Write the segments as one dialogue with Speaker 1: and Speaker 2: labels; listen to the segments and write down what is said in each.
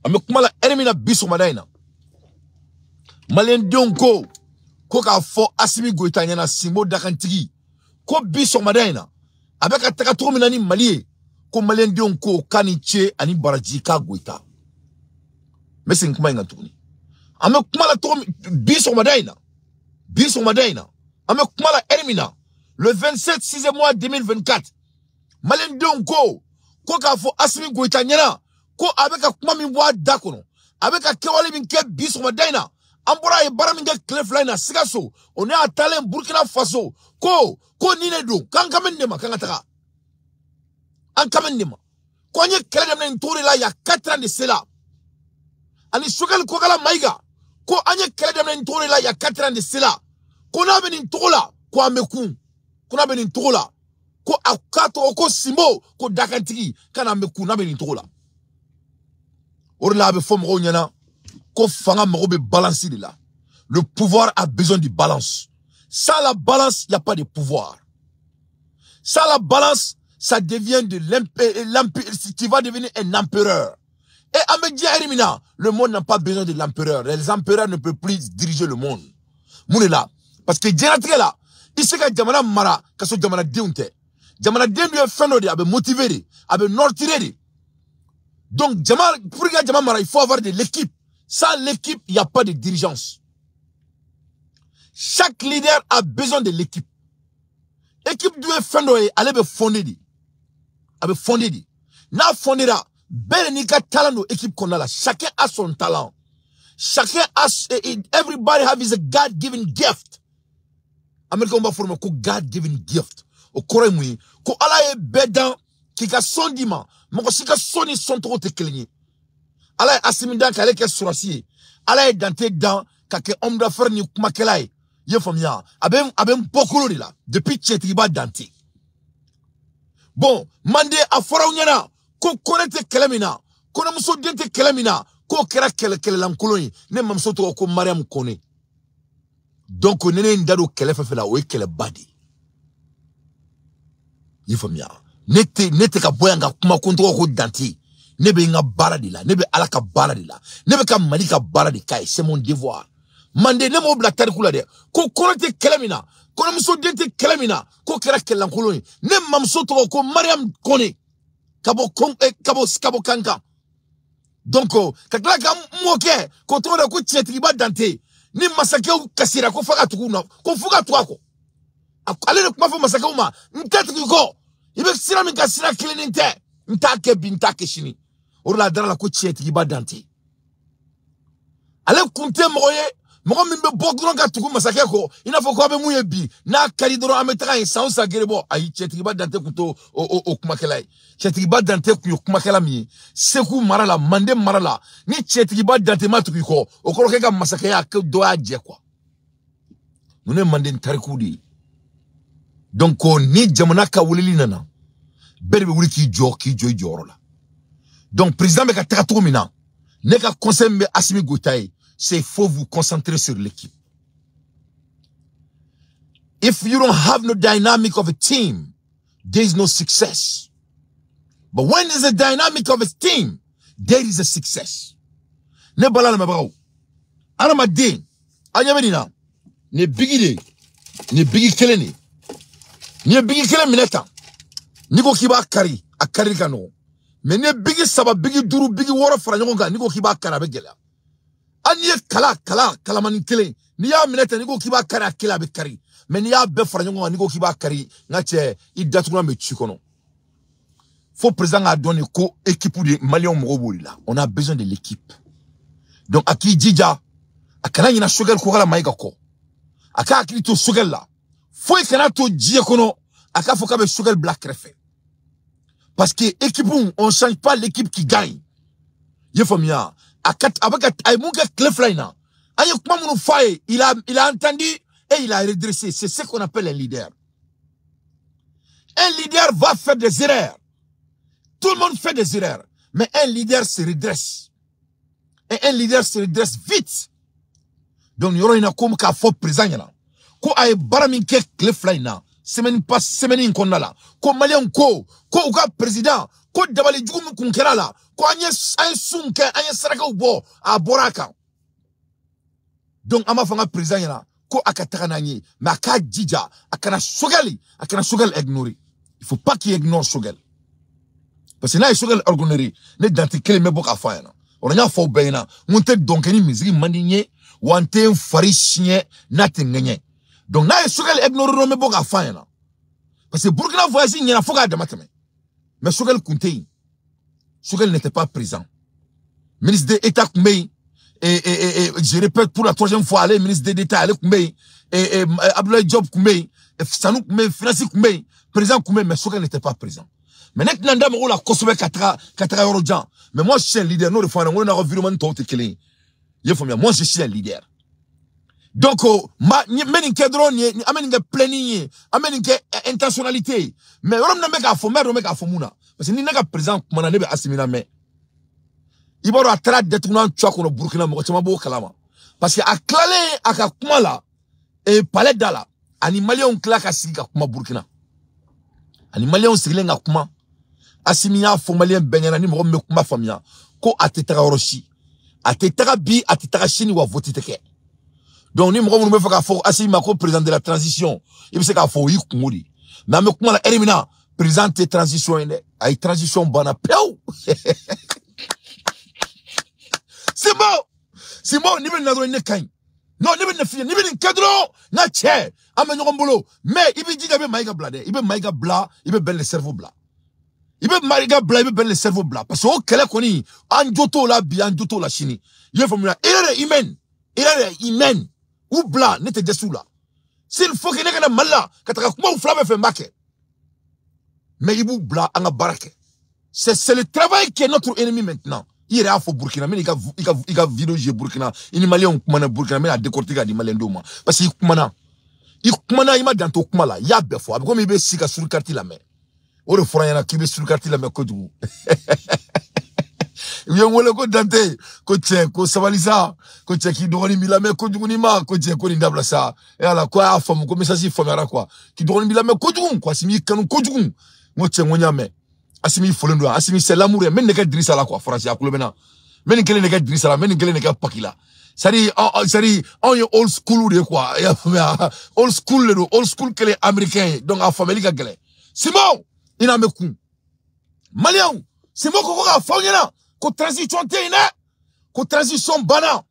Speaker 1: ame kuma la ermina biso madaina Malien Dionko ko ka fo Assimi Goïta nyana Simbo Dakantigi ko biso madaina avec ataka to minani Mali ko Malien Dionko kaniche ani baraji ka Goïta mais c'est kuma ngantuni ame kuma la to biso madaina ame kuma la ermina le 27 6e mois 2024 Malien Dionko ko ka fo Assimi Goïta nyana ko avec kuma mi wa dakono avec kewale min ke biso madaina Ambora e baraminga clefline sigaso on est à Talent Burkina Faso ko nine do kan kamennema kan ataka an kamennema ko nye kele dem na ntori la ya 4 ans de cela ani sokal ko kala maiga ko anye kele dem na ntori la ya 4 ans de cela ko na beni ntola ko ameku ko na beni ntola ko akato ko Simbo ko Dakantigi kana ameku na beni ntola orla be fo mo nyana ko fanga mo be balance de là. Le pouvoir a besoin de balance. Sans la balance, il n'y a pas de pouvoir. Sans la balance, ça devient de l'empereur. Tu vas devenir un empereur. Et Amédia Erimina, le monde n'a pas besoin de l'empereur. Les empereurs ne peuvent plus diriger le monde. Moun est là. Parce que Djenatri est là. Il sait que Djamana Mara, que ce Djamana Diounte. Djamana Diounte est fait, avec motivé, avec nortiré. Donc, pour que Djamana Mara, il faut avoir de l'équipe. Sans l'équipe, il n'y a pas de dirigeance. Chaque leader a besoin de l'équipe. L'équipe doit faire aller be fonder. Avec fonder. Na fondera. Ben nika talent de l'équipe qu'on a là. Chacun a son talent. Chacun a, everybody have his God-given gift. Américain va former ko God-given gift. Au Corée mouille. Ko ala e bedan qui ka son dima. Moko si ka soni son trop te kelenye. Ala Assimi dan kale ke surasi ala e dante dan kake homme d'affaires ni kuma kelai ye famia abem pokolo de là depuis Tchetriba dante bon mande afora unyana ko konete kelemina ko na muso dente kelemina ko kera kele lankoloni ne mamso to ko Mariam Kone donc nene ndado kele fefela o kele badi ye famia nete ka boyanga kuma kontro ko dante Nebe nga bara de la, nebe alaka bara de la, nebe ka malika bara de kai, c'est mon devoir. Mande ne mo bla tarikula de, ko konete kelemina, ko namso dente kelemina, ko kera kelan koloni, ne mamso to ko Mariam Kone, kabo kanka. Donc, kakla ka moke, ko to da ko Tchetriba dante, ni masake ou kasira ko faga tukuna, ko fuga tuako. Ale ne kuma fa masake ou ma, ntetu ko, ibe sira mi kasira klininte, ntake bintake shini. Orla dara la ko Tchetriba dante. Ale kunte moye, mo mimbe bokron ka tuku masake ko, ina fo ko abe muye bi, na kalidoro ametaka insa sa gerebo, ayi Tchetriba dante kuto o kumakelai. Tchetriba dante ku kumakela mi, seku marala, mande marala, ni Tchetriba dante matuku ko, okoro keka masake ya ke do aje kwa. Nune mande ntariku di. Donc ni jamana ka wulili nana. Berbe wuli ki jo la. Donc, président Meka Takatomina, Neka conseil me Assimi Goïta, c'est il faut vous concentrer sur l'équipe. If you don't have no dynamic of a team, there is no success. But when there's a dynamic of a team, there is a success. Ne balala mabrao. Ana madin. Anya medina. Ne bigi keleni. Ne bigi kelen mineta. Niko kiba akari kano. Mais ne bigi saba bigi duru bigi woro franjongo ga niko kiba kara be gela. Anye kala mani kelen. Ni ya mineta niko kiba kara kela be kari. Mais ni ya be franjongo niko kiba kari ngache I datuna me chikono. Faut président a donné ko équipe de Malion Morobo là. On a besoin de l'équipe. Donc aki djija akana yina sugar ko kala maika ko. Aka akili to sugar là. Faut ikana to djie kono aka faut ka be sugar black refe. Parce que équipe on change pas l'équipe qui gagne. Ye famia avec Aimuga Clefline. Ayo kuma munu faye, il a entendu et il a redressé. C'est ce qu'on appelle un leader. Un leader va faire des erreurs. Tout le monde fait des erreurs. Mais un leader se redresse. Et un leader se redresse vite. Donc, il y aura une comme qu'a fort présent. Ko aye baraminke Clefline. semaine passe semaine in konnala ko malien ko uka président ko dabali jugum kunkera la ko anye sunke anye saraka ubo a boraka donc ama fanga président yana ko akataka nanye mais aka djija akana sogali ignorer il faut pas qu'il ignore sogal parce que là sogal orgonerie ne dantikele me boka fa yana on a fo bayina monte donc ni musique mandinye wante farishnye natengenye donc là sogal ignore me boka fa yana parce que Burkina voyage il y a foga de matame mais sogal kunte sogal n'était pas présent ministre d'État Koumé et je répète pour la troisième fois, les ministres d'État, allez Koumé, et Abdoulaye Diop Koumé, Sanou Koumé, Financi Koumé, président Koumé, mais Sogal n'était pas présent. Mais Neknanda, on a consommé 4 euros de gens. Mais moi, je suis un leader. Nous, on a un environnement tout éclairé. Moi, je suis un leader. Donc, meninke drone, ameninke planning, ameninke intentionnalité. Mais on n'a pas fait, on n'a pas fait mouna. Parce que ni n'a pas présent, on a pas assimilé mais. Ibaro a traite d'être un choc au Burkina Faso parce que a clalé à Kakumala et palais d'ala animalier on claque à Sika Kuma Burkina animalier on s'il a Kuma assimia formalien benyana ni mo kuma famia ko atetara oroshi atetara bi atetara chini wa voti teke donc ni mo me faka fo assimia ko président de la transition il se ka fo yi kumuri na me kuma la elimina président de transition ene ay transition bana pew c'est bon, ni ben nadro ne kain. Non, ni ben ne fi, ni ben cadro, na che, amenyo kombolo. Mais il veut dire que maïga blade, il veut maïga bla, il veut ben le cerveau bla. Il veut maïga bla, il veut ben le cerveau bla. Parce que au kele koni, anjoto la bi, anjoto la chini. Il faut me il est imen, ou bla, n'était dessous là. S'il faut qu'il n'ait mala, kataka kuma ou flamme fait make. Mais il bla, anga barake. C'est le travail qui est notre ennemi maintenant. Il est au Burkina, mais il y a vidéo chez Burkina. Il y a malien qui Burkina, mais il a décortiqué des malien d'oma. Parce qu'il il m'a dans ton kumala, il y a des fois. Comme il veut sika sur le quartier la main. Ou le frère yana qui veut sur le quartier la main que du. Il y a un ko dante, ko tien, ko savalisa, ko tien qui doit ni la main, ko du ni ma, ko tien ko ni dabla ça. Et alors quoi, femme, comme ça si femme ara quoi. Qui doit ni la main, ko du quoi, si mi kanu ko du. Mo tien mo nyame. Asimi folendo asimi c'est l'amour men ne ka drissa la quoi français akulo bena men kele ne ka drissa la men kele ne ka pakila sari on est old school de quoi old school kele américain donc en famille ka gele Simon ina meku Malian Simon ko ka fawnyana ko transition te ina ko transition bana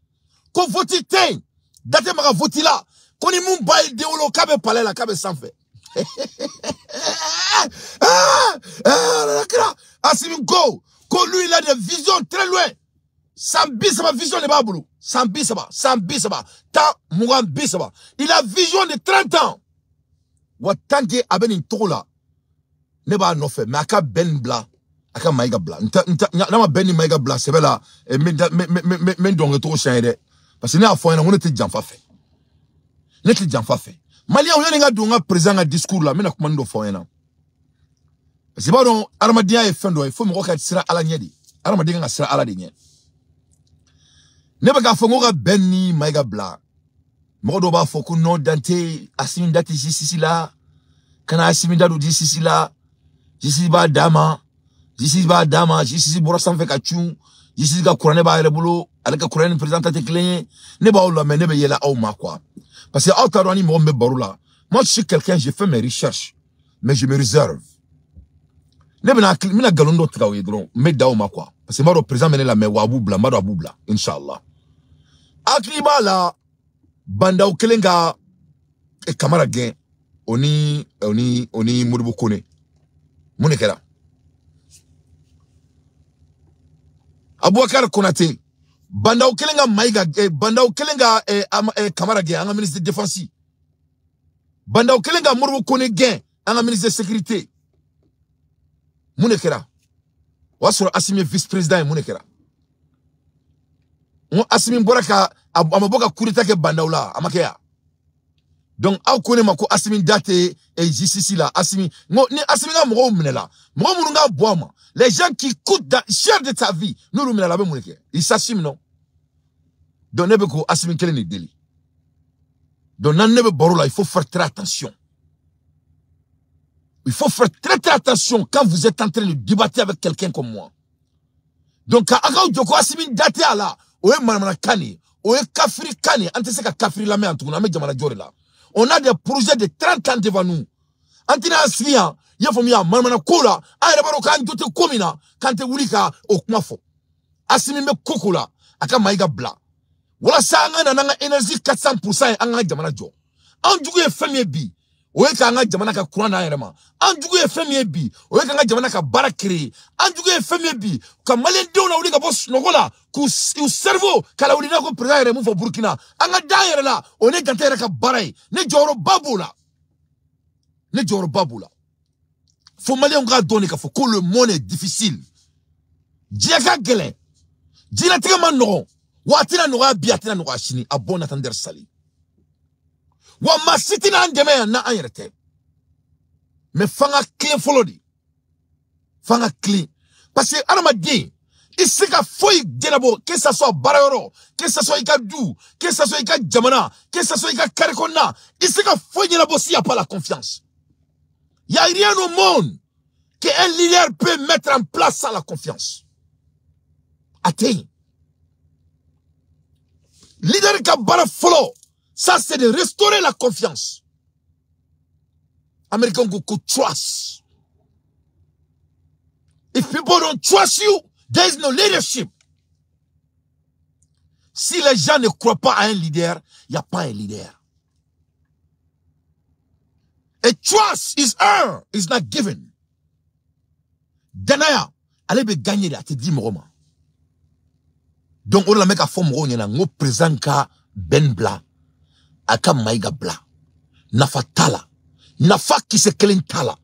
Speaker 1: ko voti te date maka voti la ko ni mumbai de olo kabe pale la kabe sanfe Assimi go, lui il a des visions très loin. Sambi sa vision de Baboulou. Sambi sa ta Mougan bisaba. Il a vision de 30 ans. Watange aben intola. Neba no fait, mais aka ben bla, aka maïga bla. Nama ben maïga bla, c'est là. Men don retour changer. Parce que n'a fois on était jamfa fait. N'était jamfa fait. Malien on y'a donga présent à discours là, mais na commando foyena. C'est pas donc armadia et fendo, il faut me regarder sera ala nyedi. Armadia sera ala de nye. Ne ba fongo ga benni maiga bla. Mo do ba foko no dante asimi date jisi là. Kana asimi dadu jisi là. Jisi ba dama, jisi borosan fe kachun, jisi ga kurane ba rebulu, alaka kurane président te clé. Ne ba ola mais ne be yela au ma quoi. Parce que Autaroni me baroula. Moi, je suis quelqu'un, j'ai fait mes recherches, mais je me réserve. Ne mina galondo traouye dron, me dao ma quoi. Parce que moi, présent mené la me waboubla, mado aboubla, inshallah. Akliba la, banda ou kelenga, e kamara gen, oni murubu kone. Mounekera. Abouakar Konate. Banda ou kelenga maiga, banda ou kelenga kamara gen, anga ministre de défense. Banda ou kelenga murubu kone gen, anga ministre de sécurité. Mounekera. Wasoro Assimi vice-président Mounekera. On Assimi Mboraka, amaboka kurita ke banda ou la, amakeya. Donc, au connaît ma ko Assimi date et JCC là, Assimi. Ni Assimi nga moro mnela. Moro mununga boama. Les gens qui coûtent cher de ta vie, nous nous menons la ils s'assument, non? Donc, nebe ko Assimi kele ni deli. Donc, nan nebe borola, il faut faire très attention. Il faut faire très très attention quand vous êtes en train de débattre avec quelqu'un comme moi. Donc, Akaou Djoko Assimi date à la, Oye Manamana Kani, Oye Kafri Kani, Anteseka Kafri Lame Antouna, Medjamana Djorela. On a des projets de 30 ans devant nous. Antina Asria, Yafomia, Manamana Kola, Ayrabaro Kan Dote Komina, Kante Wulika, Okmafo. Assimi me Kokola, Aka Maïga Bla. Voilà ça, Nanga énergie 400% Anga Jamana Djo. Anjouye Femie Bi. Oye kanga jamana ka Kurana ayerema. Anjugu ye femi bi. Oye kanga jamana ka bara créer. Anjugu ye femi bi. Ka malen de na uli ka boss nogola ku cerveau kala uli na ko président mu fo Burkina. Anga daire la one gantere ka baray. Ne joro babula. Ne joro babula. Fo malien nga donner ka fo ko le monde est difficile. Diaka gele. Dina tiga man no. Watina no ga biatina no ga shini abona tander sali. Wa ma siti na ndeme na anyerete. Mais fanga clean follow di. Fanga clean. Parce que anama di, isika foi denabo, que ça soit barayoro, que ça soit ika dou, que ça soit ika jamana, que ça soit ika karekona, isika foi denabo s'il n'y a pas la confiance. Il n'y a rien au monde qu'un leader peut mettre en place sans la confiance. Attends. Leader ka bara follow. Ça, c'est de restaurer la confiance. Américains go trust. If people don't trust you, there is no leadership. Si les gens ne croient pas à un leader, il n'y a pas un leader. A trust is earned, is not given. Danaya, allez be gagner là, te dis moroma. Donc, on la met à fond morona, on présente ka Ben Bla. Aka Maïga Bla. Nafa tala. Nafa qui se kelin tala.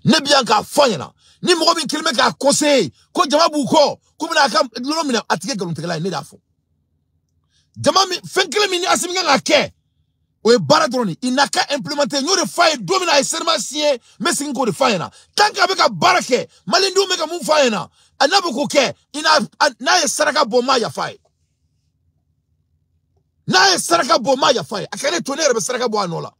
Speaker 1: Ne bien ka fanyana. Ni mrobi kilme ka conseil. Ko jama buko. Kumina aka lomina atike galon tegala ne dafo. Jama mi fenkele mini asiminga ngake. Oye baradroni. Inaka implémenter nyo de faye domina e serma siye. Mesin ko de fayena. Tanka beka barake. Malindu meka mu fayena. Anabu koke. Ina na e saraka boma ya faye. Na e saraka boma ya faye. Akane tonere be saraka bo anola.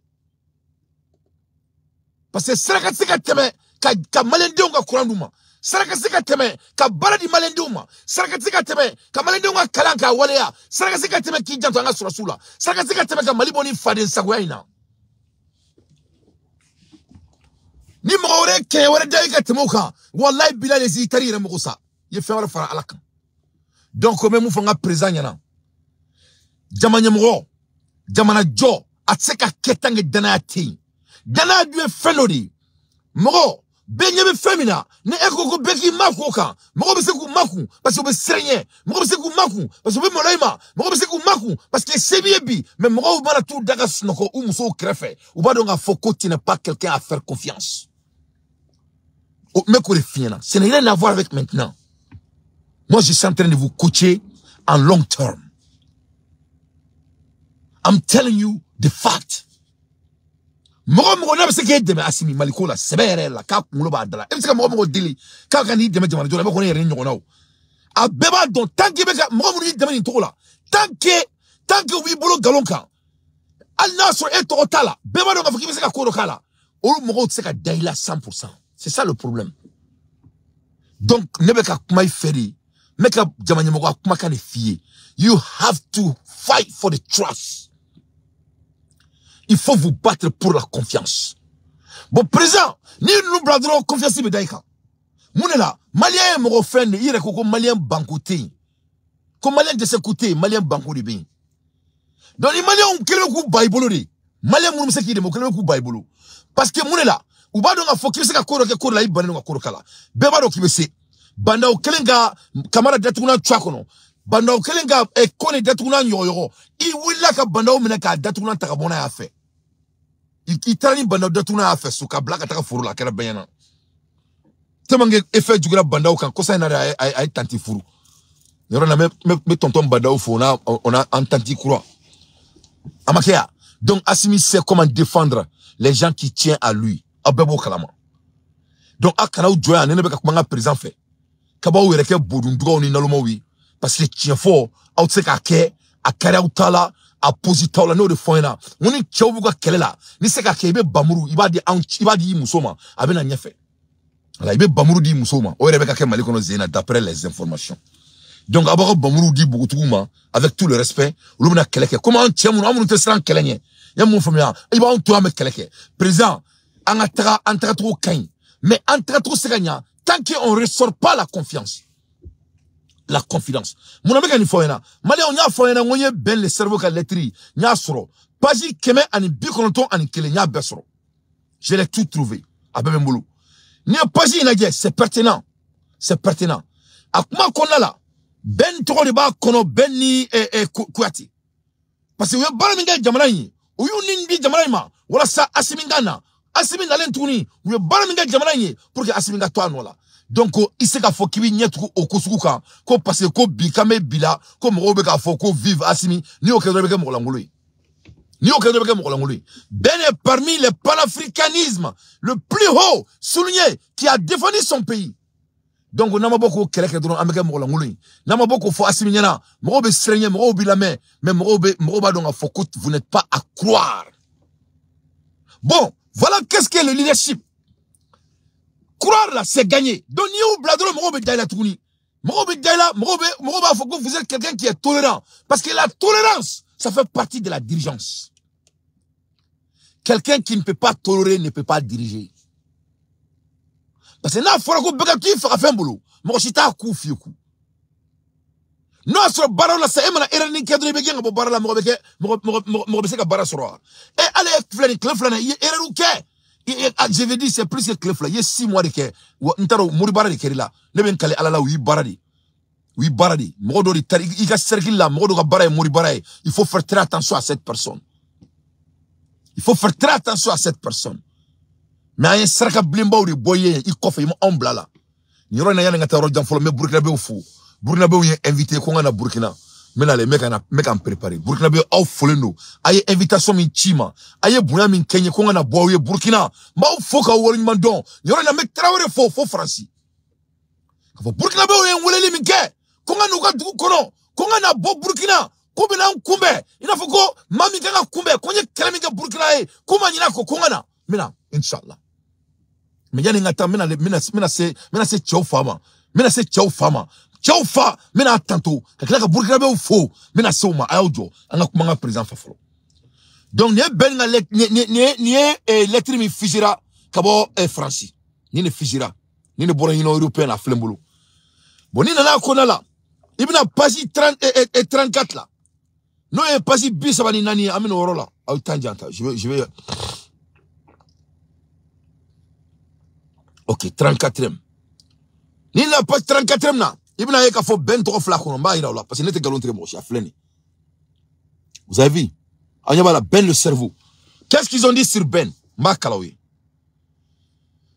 Speaker 1: Parce que saraka sika teme ka malendeu nga kuranduma. Saraka sika teme ka baradi malenduma. Saraka sika teme ka malendeu nga kalanka walea. Saraka sika teme ki janto nga surasula. Saraka sika teme ka maliboni faden sagwaina. Ni mawre ke wara daika temuka. Wallahi bila les itari re mukusa. Ye fe wala fara alaka. Donc même mu fanga présent yana. Jamanya mro, jamana jo, atseka ketange dana ati. Dana duwe felodi. Mro, benyebe femina, ne eko ko beki maku ka. Mro bese ku maku, parce que be serenye. Mro bese ku maku, parce que be molaima. Mro bese ku maku, parce que sebiebi. Mais mro bana tout daga snoko ou muso krefe. Ou ba donga foko tu n'es pas quelqu'un à faire confiance. Oh, mais quoi les filles là, ça n'a rien à voir avec maintenant. Moi je suis en train de vous coacher en long terme. I'm telling you the fact. Moro na bese ke deme asimi malikola sebere la ka kulo ba dala. E bese ka moro dili ka ka ni deme jamana jola ba ko ne yere nyoko nawo. A beba don tant que beka moro ni deme ni tola. Tant que wi bolo galonka. Al nasr e totala. Beba don ka fiki bese ka ko kala. O moro tse ka daila 100%. C'est ça le problème. Donc ne beka kuma iferi. Meka jamanya moko kuma ka ne fie. You have to fight for the trust. Il faut vous battre pour la confiance. Bon, présent, ni nous bradons confiance me daika. Mounela, malien mo offend, il est comme malien bancoté. Comme malien de s'écouter, malien banco de bien. Donc les maliens ont quel coup baibolo. Malien moun se qui de mo quel coup baibolo. Parce que mounela, ou ba donga focus ka koro ke koro la ibane nga koro kala. Beba do kibese. Banda o kelenga kamara datuna tchakono. Banda o kelenga e kone datuna nyoyo. I willa ka banda o menaka datuna takabona ya fe. Itali banda datuna afa suka blaka taka furu la kera bayana. Temange effet jugula banda kan kosa na ay tanti furu. Yoro na me tonton banda fo on a en tanti croix. Amakia. Donc Assimi sait comment défendre les gens qui tiennent à lui. Abebo kalama. Donc akana ou joya nene be ka kuma président fait. Kaba ou reke bodun duga oni nalomo wi parce que tien fort out se ka ke akara utala a posita la no de foina ngoni chawbu ka kelela ni se ka kebe bamuru ibadi musoma abena nyefe ala ibe bamuru di musoma o rebe ka ke mali kono zena d'après les informations donc abako bamuru di bugutuma avec tout le respect ulumna keleke comment on tient mon te sran kelenye ya mon famia iba on to am keleke président antara trop kain mais antara trop seganya tant qu'on ressort pas la confiance la confidence mon ami ka ni foyena mali on ya foyena ngoye ben le cerveau ka lettre nya soro pagi keme ani bikonton ani kele nya besoro je l'ai tout trouvé abebe mbulu ni pagi inaje c'est pertinent akuma konala ben toko de ba kono ben ni kuati parce que we bara minga jamana yi uyu nindi jamana ma wala sa asimingana asiminga lentuni we bara minga jamana yi pour que asiminga to anola donc iseka fo kibi nyetu okusukuka ko parce que ko bikame bila ko mo be ka fo ko vive asimi ni o kedro be ke mo langului ben est parmi les panafricanismes le plus haut souligné qui a défendu son pays. Donc on n'a pas beaucoup keleke dron ameke mo langului n'a pas beaucoup fo asimi nyana mo be srenye mo bi la mais mo ba donc fo ko vous n'êtes pas à croire. Bon, voilà qu'est-ce qu'est le leadership. Croire là, c'est gagner. Donc, ni ou bladro, m'robe daila touni. M'robe daila, m'robe faut que vous êtes quelqu'un qui est tolérant. Parce que la tolérance, ça fait partie de la dirigeance. Quelqu'un qui ne peut pas tolérer ne peut pas diriger. Parce que là, il faut que vous fassiez un boulot. Moi, je suis à coup, fioku. Non, sur baron là, c'est un erreur qui a donné bien pour baron là, m'robe c'est que baron sera. Et allez, flâner, il est erreur ou qu'est? Je vais dire c'est plus que clef là il y a 6 mois de que ntaro muri baradi kerila ne ben kale alala wi baradi modo di tari il ka cercle là modo ka baray muri baray il faut faire très attention à cette personne mais ay sarka blimba uri boye il kofe mo ombla la ni ro na yana ngata ro jamfolo mais burkina be fu burkina be wi invité ko ngana burkina menale meka préparer burkina be au folendo aye invitation min chima aye bunya min kenye ko ngana boye burkina ma foka wori mandon yoro na mek trawere fo franci ko burkina be wen woleli min ke ko ngana ko du kono ko ngana bo burkina ko bena kumbe ina foko mami kanga kumbe ko nye kelemi ke burkina e ko manyina ko ngana mina inshallah me yani ngata mina se chofama Tchaufa, mena tanto, kakila ka burkina be fo, mena soma ayojo, anga kumanga président fafolo. Donc nie ben na lettre mi fijira kabo Franci. Ni ne fijira, ni ne bora union européenne la flembolo. Bon ni na ko na la. Ibna page 30 et 34 là. Non e page bis bani nani amino orola. Au tangenta, je vais OK, 34e. Ni la page 34e na. Ibna yeka fo ben toko flakono mba ira là parce que n'était galon très moche à fleni. Vous avez vu? Anyabala Ben le cerveau. Qu'est-ce qu'ils ont dit sur Ben? Makalawi.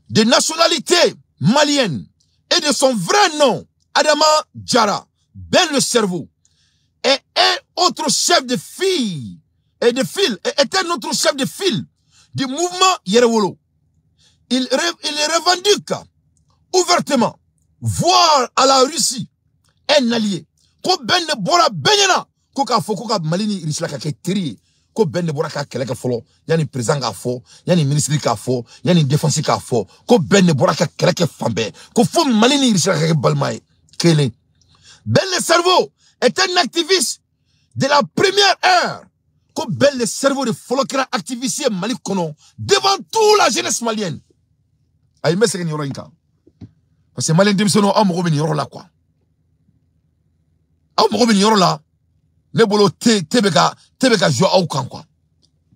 Speaker 1: De nationalité malienne et de son vrai nom, Adama Diarra, Ben le cerveau, est un autre chef de file et de file, est un autre chef de file du mouvement Yerewolo. Il revendique ouvertement voir à la Russie un allié. Ko Ben ne bora benyana ko ka fo ko ka malini risla ka ketri ko Ben ne bora ka keleka folo yani président ka fo yani ministre ka fo yani défense ka fo ko Ben ne bora ka keleka fambe ko fo malini risla ka balmay kele. Ben le cerveau est un activiste de la première heure. Ko Ben le cerveau de folokra activiste Mali kono devant toute la jeunesse malienne. Ay meseke ni roinka. Parce que malien démissionno am robini yoro la quoi. Am robini yoro la ne bolo tebeka jo au kan quoi.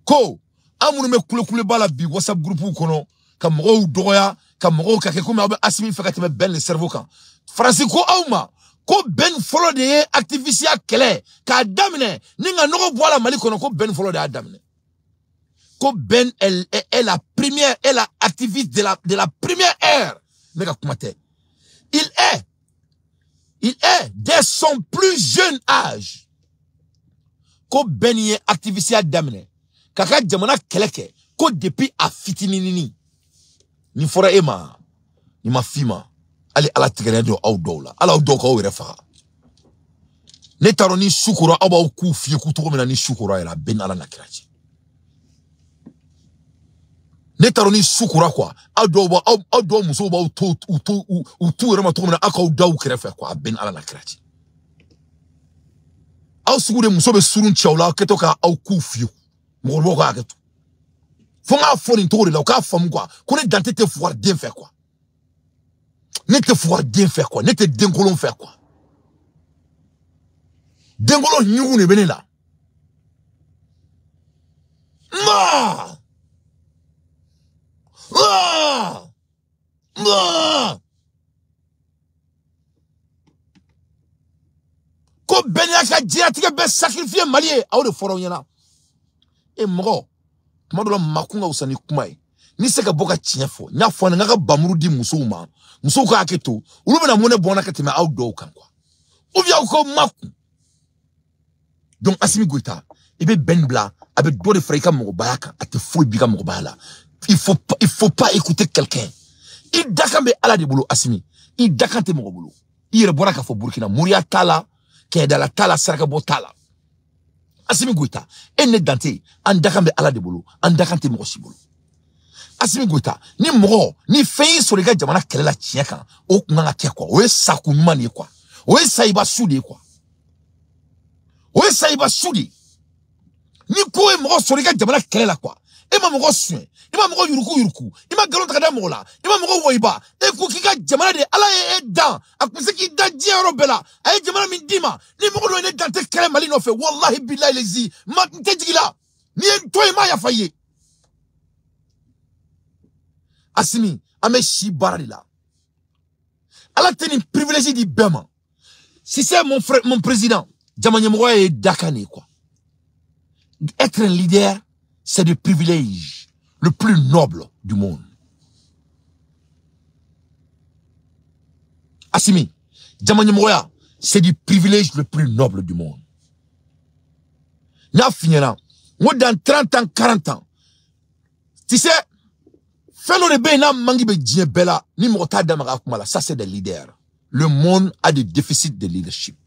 Speaker 1: Ko amunu me kule bala bi WhatsApp groupe kono kam mo doya kam mo ka ke ko ma asimi fekati me Ben le cerveau kan. Francisco Auma ko Ben follow de activiste kele ka damine ninga no bola Mali kono ko Ben follow de adamine. Ko Ben elle est la première, elle est activiste de la première ère. Mega kumate. Il est dès son plus jeune âge. Ko Ben est activiste damine. Kaka jamana keleke ko depuis a fitininini. Ni fora ema ni mafima. Ali ala tigere do awdo la. Ala awdo ko refa. Ne taroni shukura aba ku fiye ku to ni shukura ela ben ala na kirachi. Ne taroni shukura kwa ado muso ba utu rema to na aka udaw krefe kwa ben ala na kirachi. Aw sugure muso be surun chawla keto ka aw ku fiye. Mo lo ka keto. Fonga foni to la ka fam quoi. Ko ne dante te pouvoir bien faire quoi. Ne te pouvoir bien faire quoi. Ne te denkolon faire quoi. Dengolo nyugu ne bene la. Ma! Ah! Ah! Ko benya ka diatique be sacrifier malié a de foro nyana. E mgo. Madola makunga usani kumai. Ni seka boka tiefo. Nya fo na nga bamuru di muso ma. Muso ka aketo. Ulu na mone bona katime outdoor kan kwa. Ovia ko maku. Donc Assimi Goïta, il est ben bla, avec deux de frères mon bayaka, à te fouiller biga mon bayala. Il faut pas écouter quelqu'un. Il d'akambe ala de boulot Assimi. Il dakante mon boulot. Il rebora ka fo Burkina, Mouria Tala, qui est dans la Tala Sarakabo Tala. Assimi Goïta, en ne dante, en dakambe ala de boulot, en dakante mon boulot. Assimi Goïta, ni moro, ni fei sur les gars jamana kele la tieka, o kunanga kia quoi, o sakou mani quoi, o saiba soudé quoi. Oye saiba soudi. Ni koe moro sorika jamana kele la kwa. Ima moro suen. Ima moro yuruku. Ima galon takada mola. Ima moro woiba. E kukika jamana de ala e dan. Akuse ki dan jia robela. Aye jamana min dima. Ni moro do ene dante kele mali no fe. Wallahi billahi lezi. Ma nte jigila. Ni en toye ma ya faye. Assimi. Ame shi baradi la. Ala teni privilégié di bema. Si c'est mon frère, mon président. Jamanyemroa est dakane quoi. Être un leader, c'est le privilège le plus noble du monde. Assimi, Jamanyemroa, c'est du privilège le plus noble du monde. N'a finira. Moi dans 30 ans, 40 ans. Tu sais, fais-le de ben mangi be djebela ni mota damara kumala, ça c'est des leaders. Le monde a des déficits de leadership.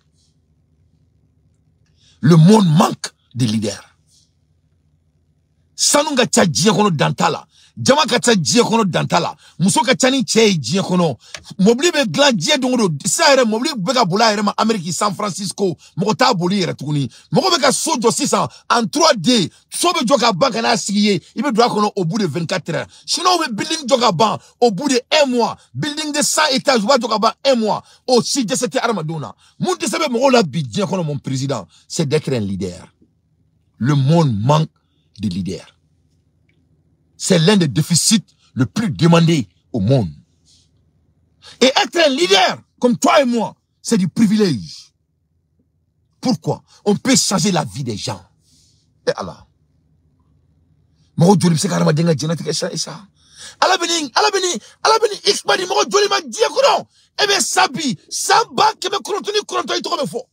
Speaker 1: Le monde manque de leaders. Sanunga cha diekono dantala. Jama ka cha diekono dantala. Muso ka chani che diekono. Mobli be glan die dongo sa ere mobli be ka bula ere ma Amerique San Francisco. Moko ta boli ere tukuni. Moko be ka sojo 600 en 3D. So be joka bank na sigiye. Ibe doit kono au bout de 24 heures. Sinon be building joka ban au bout de 1 mois. Building de 100 étages wa joka ban 1 mois. Au si de cette armadona. Mon de sebe moko la bi diekono mon président, c'est d'être un leader. Le monde manque de leaders. C'est l'un des déficits le plus demandé au monde. Et être un leader, comme toi et moi, c'est du privilège. Pourquoi? On peut changer la vie des gens. Et Allah. Moro joli se karama denga jenatik esa. Ala beni, ikbani moro joli ma die kono. Ebe sabi, samba keme krontoni to me fo.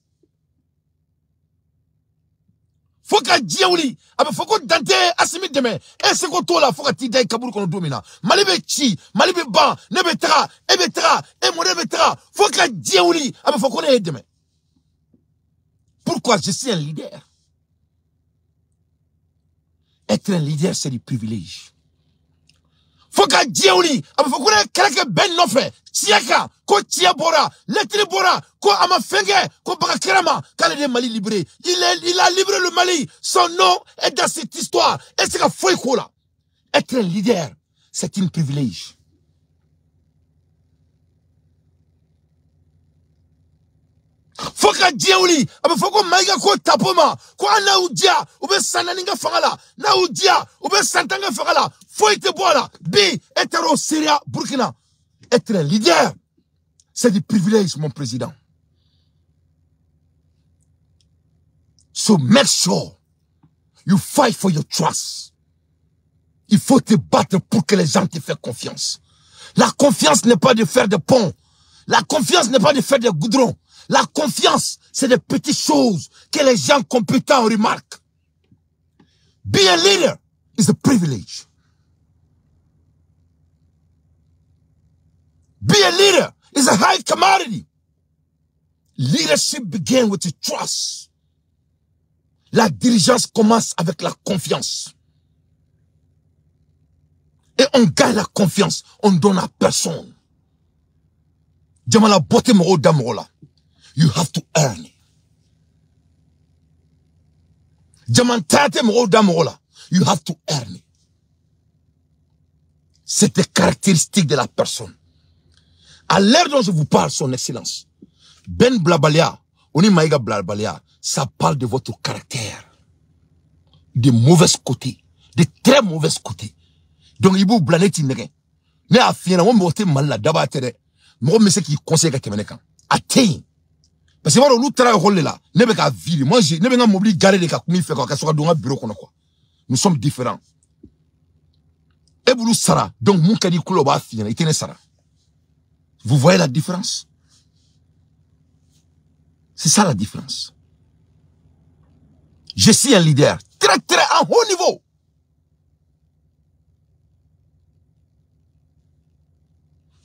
Speaker 1: Foka diaouli, abe foko dante Assimi deme, e seko tola foka tidai kaburu kono domina. Malibe chi, malibe ban, nebe tra, e mo nebe tra, foka diaouli, abe foko ne deme. Pourquoi je suis un leader? Être un leader, c'est du privilège. Foka diaouli, abe foko ne keleke ben nofe, tiaka, ko tia bora, letri bora, ko ama fenge, ko baka kerama, kale de Mali libéré. Il a libéré le Mali. Son nom est dans cette histoire. Et c'est que foi là. Être un leader, c'est un privilège. Foka diaouli, abe foko maiga ko tapoma, ko ana udia, ube sananinga fangala, na udia, ube santanga fangala, foi te bola, bi, etero Syria, Burkina. Être un leader, c'est du privilège, mon président. So make sure you fight for your trust. Il faut te battre pour que les gens te fassent confiance. La confiance n'est pas de faire des ponts. La confiance n'est pas de faire des goudrons. La confiance, c'est des petites choses que les gens compétents remarquent. Be a leader is a privilege. Be a leader is a high commodity. Leadership begins with trust. La dirigeance commence avec la confiance. Et on gagne la confiance, on donne à personne. Jamala bote moro damola. You have to earn it. Jamantate moro damola. You have to earn it. C'est des caractéristiques de la personne. À l'heure dont je vous parle, son excellence, Ben Blabalia, Oni Maïga Blabalia, ça parle de votre caractère. De mauvais côtés, de très mauvais côtés. Donc, il vous blanet inégé. Ne a fini, on m'a mal la dabatere. Moi, mais c'est qui conseille que tu atteint. Parce que voilà, nous travaillons là. Ne be ka ville. Moi, je ne be ka mobile garé de ka kumi fait quoi, soit dans un bureau qu'on a quoi. Nous sommes différents. Et vous Sara, donc mon kadi kulo ba fini, il Sara. Vous voyez la différence? C'est ça la différence. Je suis un leader très très à haut niveau.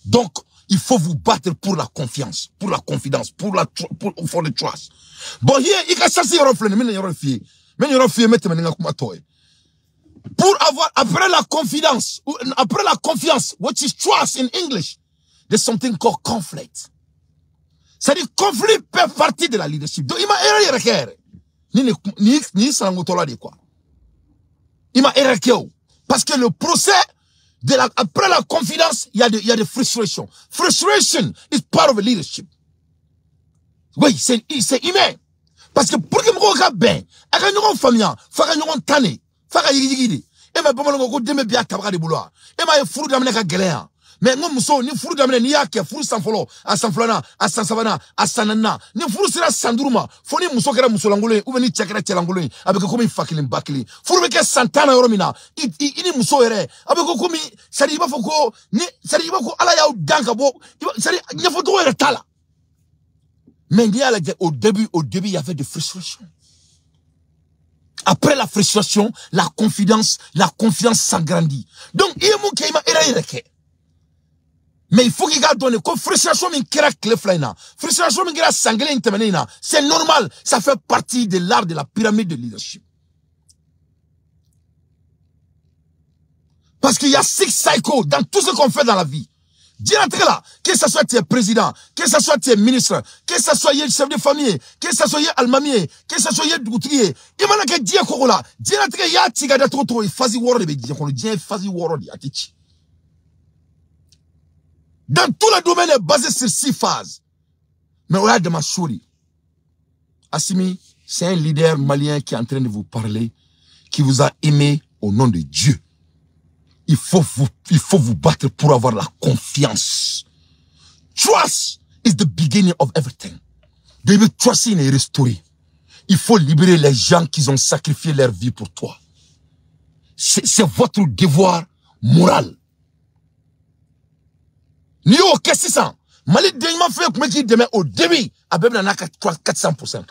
Speaker 1: Donc, il faut vous battre pour la confiance, pour la confidence, pour the trust. Bon, here, il y a ça, c'est pour avoir, après la confidence, which is trust in English, there's something called conflict. C'est-à-dire, conflit fait partie de la leadership. Donc, il m'a éradiqué. Ni sangotola de quoi. Il m'a éradiqué. Parce que le procès, après la confidence, il y a de frustration. Frustration is part of the leadership. Oui, c'est humain. Parce que pour que moi je bien, avec une famille, faut que nous tane, faut que yigidi. Et ma maman ko deme bia tabra de boulot. Et ma furu d'amener ka gelea. Mais nous muso ni furu d'amener ni yake furu sans folo, à sans flana, à sans savana, à sanana. Ni furu sera sanduruma. Faut ni muso kera muso langolo, ou ni tchakera tchelangolo, avec comme fakilin bakili. Furu beke santana yoromina. Ini muso ere, avec comme sari ba foko, ni sari ba ko ala ya danka bo, sari ni foto ere tala. Mais au début, il y avait des frustrations. Après la frustration, la confiance s'agrandit. Donc, il y a mon qui m'a éradiqué. Mais il faut qu'il garde donné comme frustration min kera cleflaina. Frustration min kera sanglé intermenina. C'est normal. Ça fait partie de l'art de la pyramide de leadership. Parce qu'il y a 6 cycles dans tout ce qu'on fait dans la vie. Dis-le là, que ce soit tu es président, que ce soit tu es ministre, que ce soit chef de famille, que ce soit almamier, que ce soit doutrier. Il m'a dit que Dieu là, dis-le que ya tiga da trop fazi woro de Dieu qu'on Dieu fazi woro de atichi. Dans tout le domaine est basé sur 6 phases. Mais regarde ma chérie. Assimi, c'est un leader malien qui est en train de vous parler, qui vous a aimé au nom de Dieu. Il faut vous battre pour avoir la confiance. Trust is the beginning of everything. David, trust est restauré. Il faut libérer les gens qui ont sacrifié leur vie pour toi. C'est votre devoir moral. Ni au qu'est-ce que ça? Mali dernièrement fait comme qui demain au début à peu près 400%.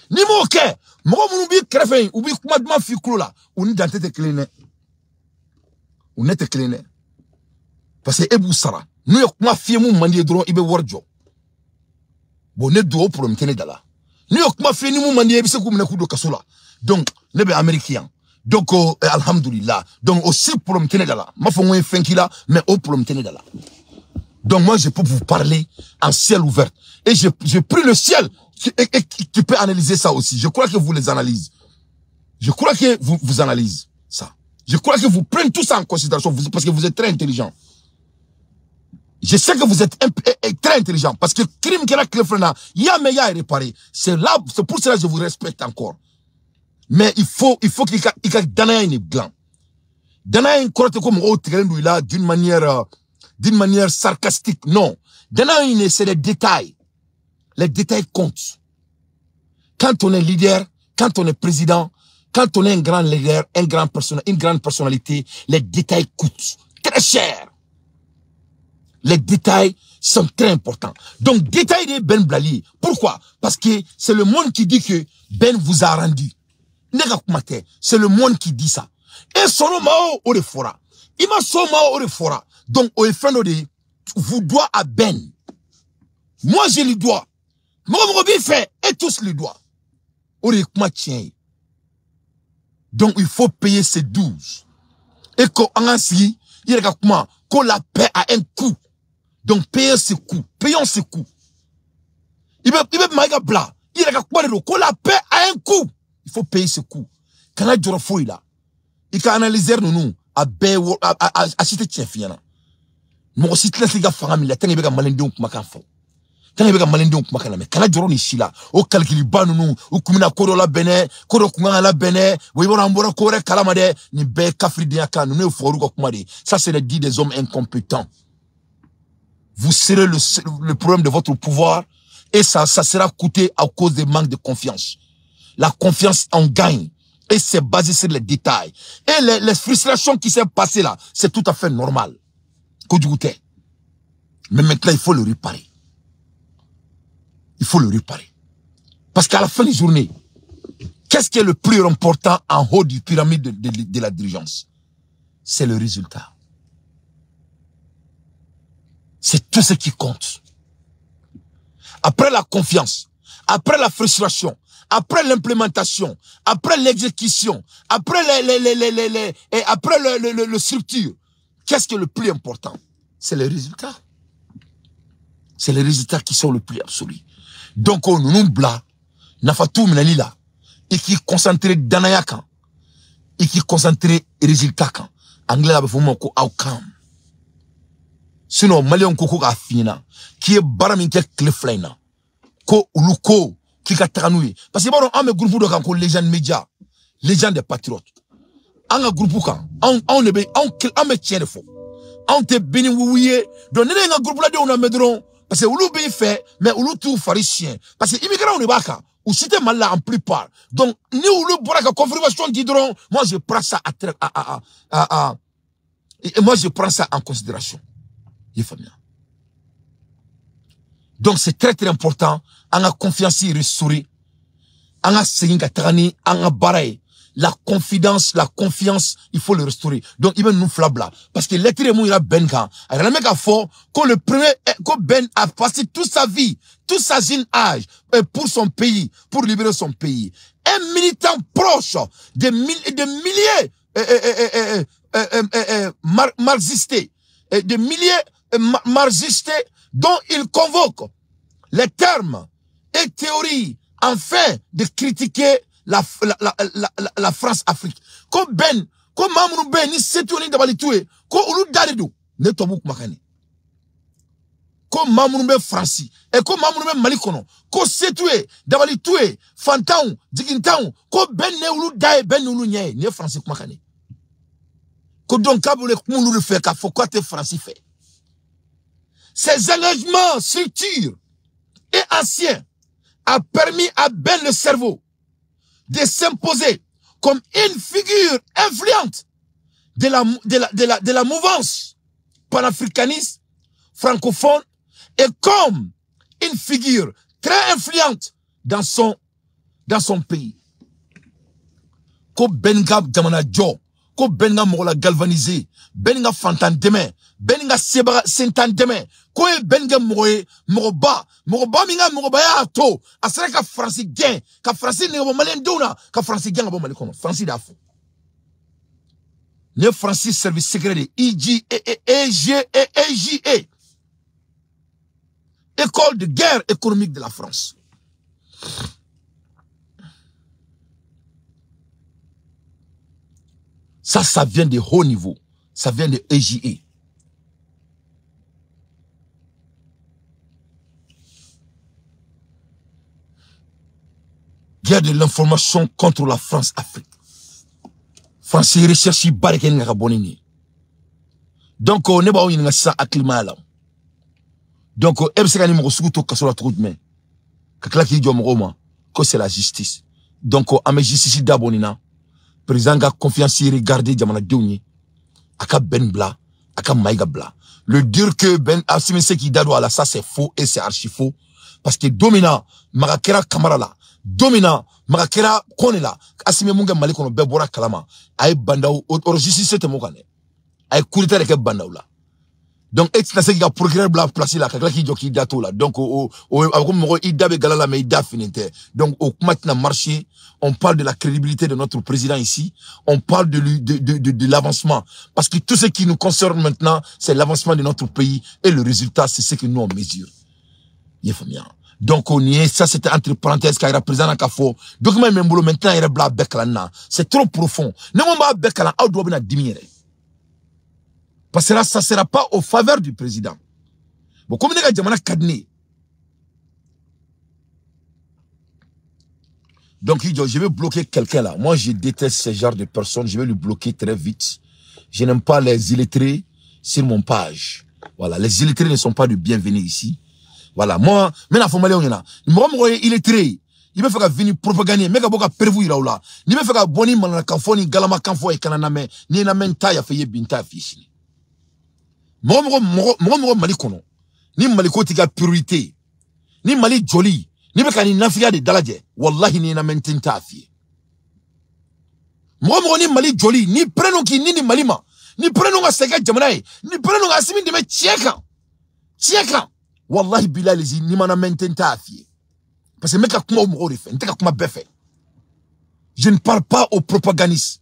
Speaker 1: Ni mo ok, mo mon bi crefin ou bi kuma dma fi kulo la, ou ni dante te cleaner. Ou net cleaner. Parce que Ebou Sara, nous y kuma fi mu mandi dron ibe worjo. Bon ne do pour me tenir dala. Nous y kuma fi ni mu mandi ibe se ku me kudo kasula. Donc ne be américain. Donc alhamdulillah. Donc aussi pour me tenir dala. Ma fo mo fenkila mais au pour me tenir dala. Donc moi je peux vous parler en ciel ouvert. Et je prie le ciel et tu peux analyser ça aussi. Je crois que vous les analysez. Je crois que vous analysez ça. Je crois que vous prenez tout ça en considération parce que vous êtes très intelligent. Je sais que vous êtes très intelligent parce que crime qui est là, il y a meilleur à réparer. C'est pour cela que je vous respecte encore. Mais il faut qu'il y ait une blanc. Dana une crotte comme là d'une manière sarcastique. Non. Dana c'est les détails. Les détails comptent. Quand on est leader, quand on est président, quand on est un grand leader, une grande personnalité, les détails coûtent très cher. Les détails sont très importants. Donc, détail de Ben Blali. Pourquoi? Parce que c'est le monde qui dit que Ben vous a rendu. C'est le monde qui dit ça. Et son nom au refora. Il m'a son au refora. Donc, au fin de vous doit à Ben. Moi, je lui dois. Mogo fait et tous les doigts. Donc il faut payer ces 12. Et qu'on ainsi, il y a qu'on la paie à un coût. Donc payer ce coût, payons ce coût. Il veut maïga bla. Il y a qu'on la paie à un coût. Il faut payer ce coût. Quand on a fouille là, il faut analyser nous à citer tien fiana. Mon site là c'est gars famille, tant il y a malendon pour ma canfo. Tant il y a malendon pour ma caname. Quand on a ici là, au calcul ban nous, au kumina koro la bene, koro kumana la bene, oui bon ambora kore kalamade, ni be kafri diaka nous ne foru kumade. Ça c'est le dit des hommes incompétents. Vous serez le problème de votre pouvoir et ça sera coûté à cause des manques de confiance. La confiance en gagne et c'est basé sur les détails. Et les frustrations qui s'est passées là, c'est tout à fait normal. Mais maintenant, il faut le réparer. Il faut le réparer. Parce qu'à la fin de la journée, qu'est-ce qui est le plus important en haut du pyramide de la dirigeance? C'est le résultat. C'est tout ce qui compte. Après la confiance, après la frustration, après l'implémentation, après l'exécution, après après le structure, qu'est-ce qui est le plus important? C'est les résultats. C'est les résultats qui sont le plus absolus. Donc, on nous bla, nafatou minalila, et qui concentré danayakan, et qui concentré résultat kan. Anglais la befoumon ko outcome. Sinon, Malien koko ka fina, qui est baraminke kleflaina, ko uluko, qui ka tranoué. Parce que bon, on me groupe de kan ko légende média, légende des patriotes. On a groupe kan, on me tient de faux. On te béni ououye, donc n'est un groupe là de on a medron, parce que oulou bien fait, mais oulou tout pharisien. Parce que immigrants on est baka, ou si t'es mal là en plupart. Donc, ni oulou bouraka confirmation d'hydron, moi je prends ça moi je prends ça en considération. Donc c'est très très important. On a confiance restaurée. On a séinga trani, on a baraye. La confiance, il faut le restaurer. Donc il va nous flabla. Parce que l'être est mouillé ben quand. Alors le mec a fort, quand le premier, quand Ben a passé toute sa vie, tout sa jeune âge, pour son pays, pour libérer son pays. Un militant proche de milliers, marxistes, de milliers marxistes dont il convoque les termes et théories afin de critiquer la France-Afrique. Comme Mamoudou Ben, ni setu ni dabali tué, comme Oulou Daridou, ne tobouk makane. Comme Mamoudou Ben Franci, et comme Mamoudou Ben Malikono, comme setu dabali tué, Fantaou, Digintaou, comme Ben ne Oulou Dae, Ben Oulou Nye, ne Franci makane. Comme donc, Kaboulé Kmoulou le fait, faut quoi te Franci fait. Ces engagements structures et anciens a permis à Ben le cerveau de s'imposer comme une figure influente de la mouvance panafricaniste francophone et comme une figure très influente dans son pays. Ko Benga Damana Jo, ko Benga Mola galvanisé, Benga Fantan demain, Benga Seba Sentan demain, ko Benga Moroba minga Moroba ya to, asera ka Francis gain, ka Francis ne bo malen dona, ka Francis gain bo malikono, Francis da fo. Ne Francis service secret de EGA, École de guerre économique de la France. Ça vient de haut niveau. Ça vient de EGA. Guerre de l'information contre la France-Afrique. France recherche barke nga bonini. Donc on est pas on ça acclimat là. Donc ebsekani mo sukuto kasola trop mais kakla ki jom roma que c'est la justice. Donc am justice d'abonina. Président a confiance et regarder Diamana Diouni, aka Ben Bla, aka Maïga Bla. Le dire que Ben Assimese qui dado à la ça c'est faux et c'est archi faux. Parce que Domina, Marakera Kamara là, Domina, Marakera Konela, Assime Munga Malikono Bebora Kalama, Aïe Bandao, Orjisi Sete Mokane, Aïe Kurita Reke Bandao là. Donc, et tu sais qu'il y a procureur blanc placé là, quelqu'un qui joue dato là. Donc, il dabe galala mais il da finité. Donc, au maintenant marché, on parle de la crédibilité de notre président ici. On parle de l'avancement. Parce que tout ce qui nous concerne maintenant, c'est l'avancement de notre pays. Et le résultat, c'est ce que nous on mesure. Donc, on y est, ça c'était entre parenthèses, car il représente un café. Donc, même maintenant, il est blanc bec là. C'est trop profond. Ne m'en pas bec là, on doit bien diminuer. Parce que là, ça ne sera pas au faveur du président. Bon, comme il y a des donc, je vais bloquer quelqu'un là. Moi, je déteste ce genre de personnes. Je vais le bloquer très vite. Je n'aime pas les illettrés sur mon page. Voilà, les illettrés ne sont pas de bienvenus ici. Voilà, moi, maintenant, il faut m'aller, moi, illettré. Il me fait venir propagander, mais il prévu là. Il me fait boni malana kanfoni galama kanfo et kananame, ni na menta ya feye binta fichi. Moi, Mali kono. Ni Mali kotika purité. Ni Mali joli. Ni beka ni nafia de dalaje. Wallahi ni na mentinta afie. Moi, ni Mali joli. Ni preno ki ni Malima. Ni preno nga sega jamanae. Ni preno nga asimi de me tcheka. Tcheka. Wallahi bilalizi ni mana mentinta afie. Parce que meka kuma umorife. Nteka kuma befe. Je ne parle pas aux propagandistes.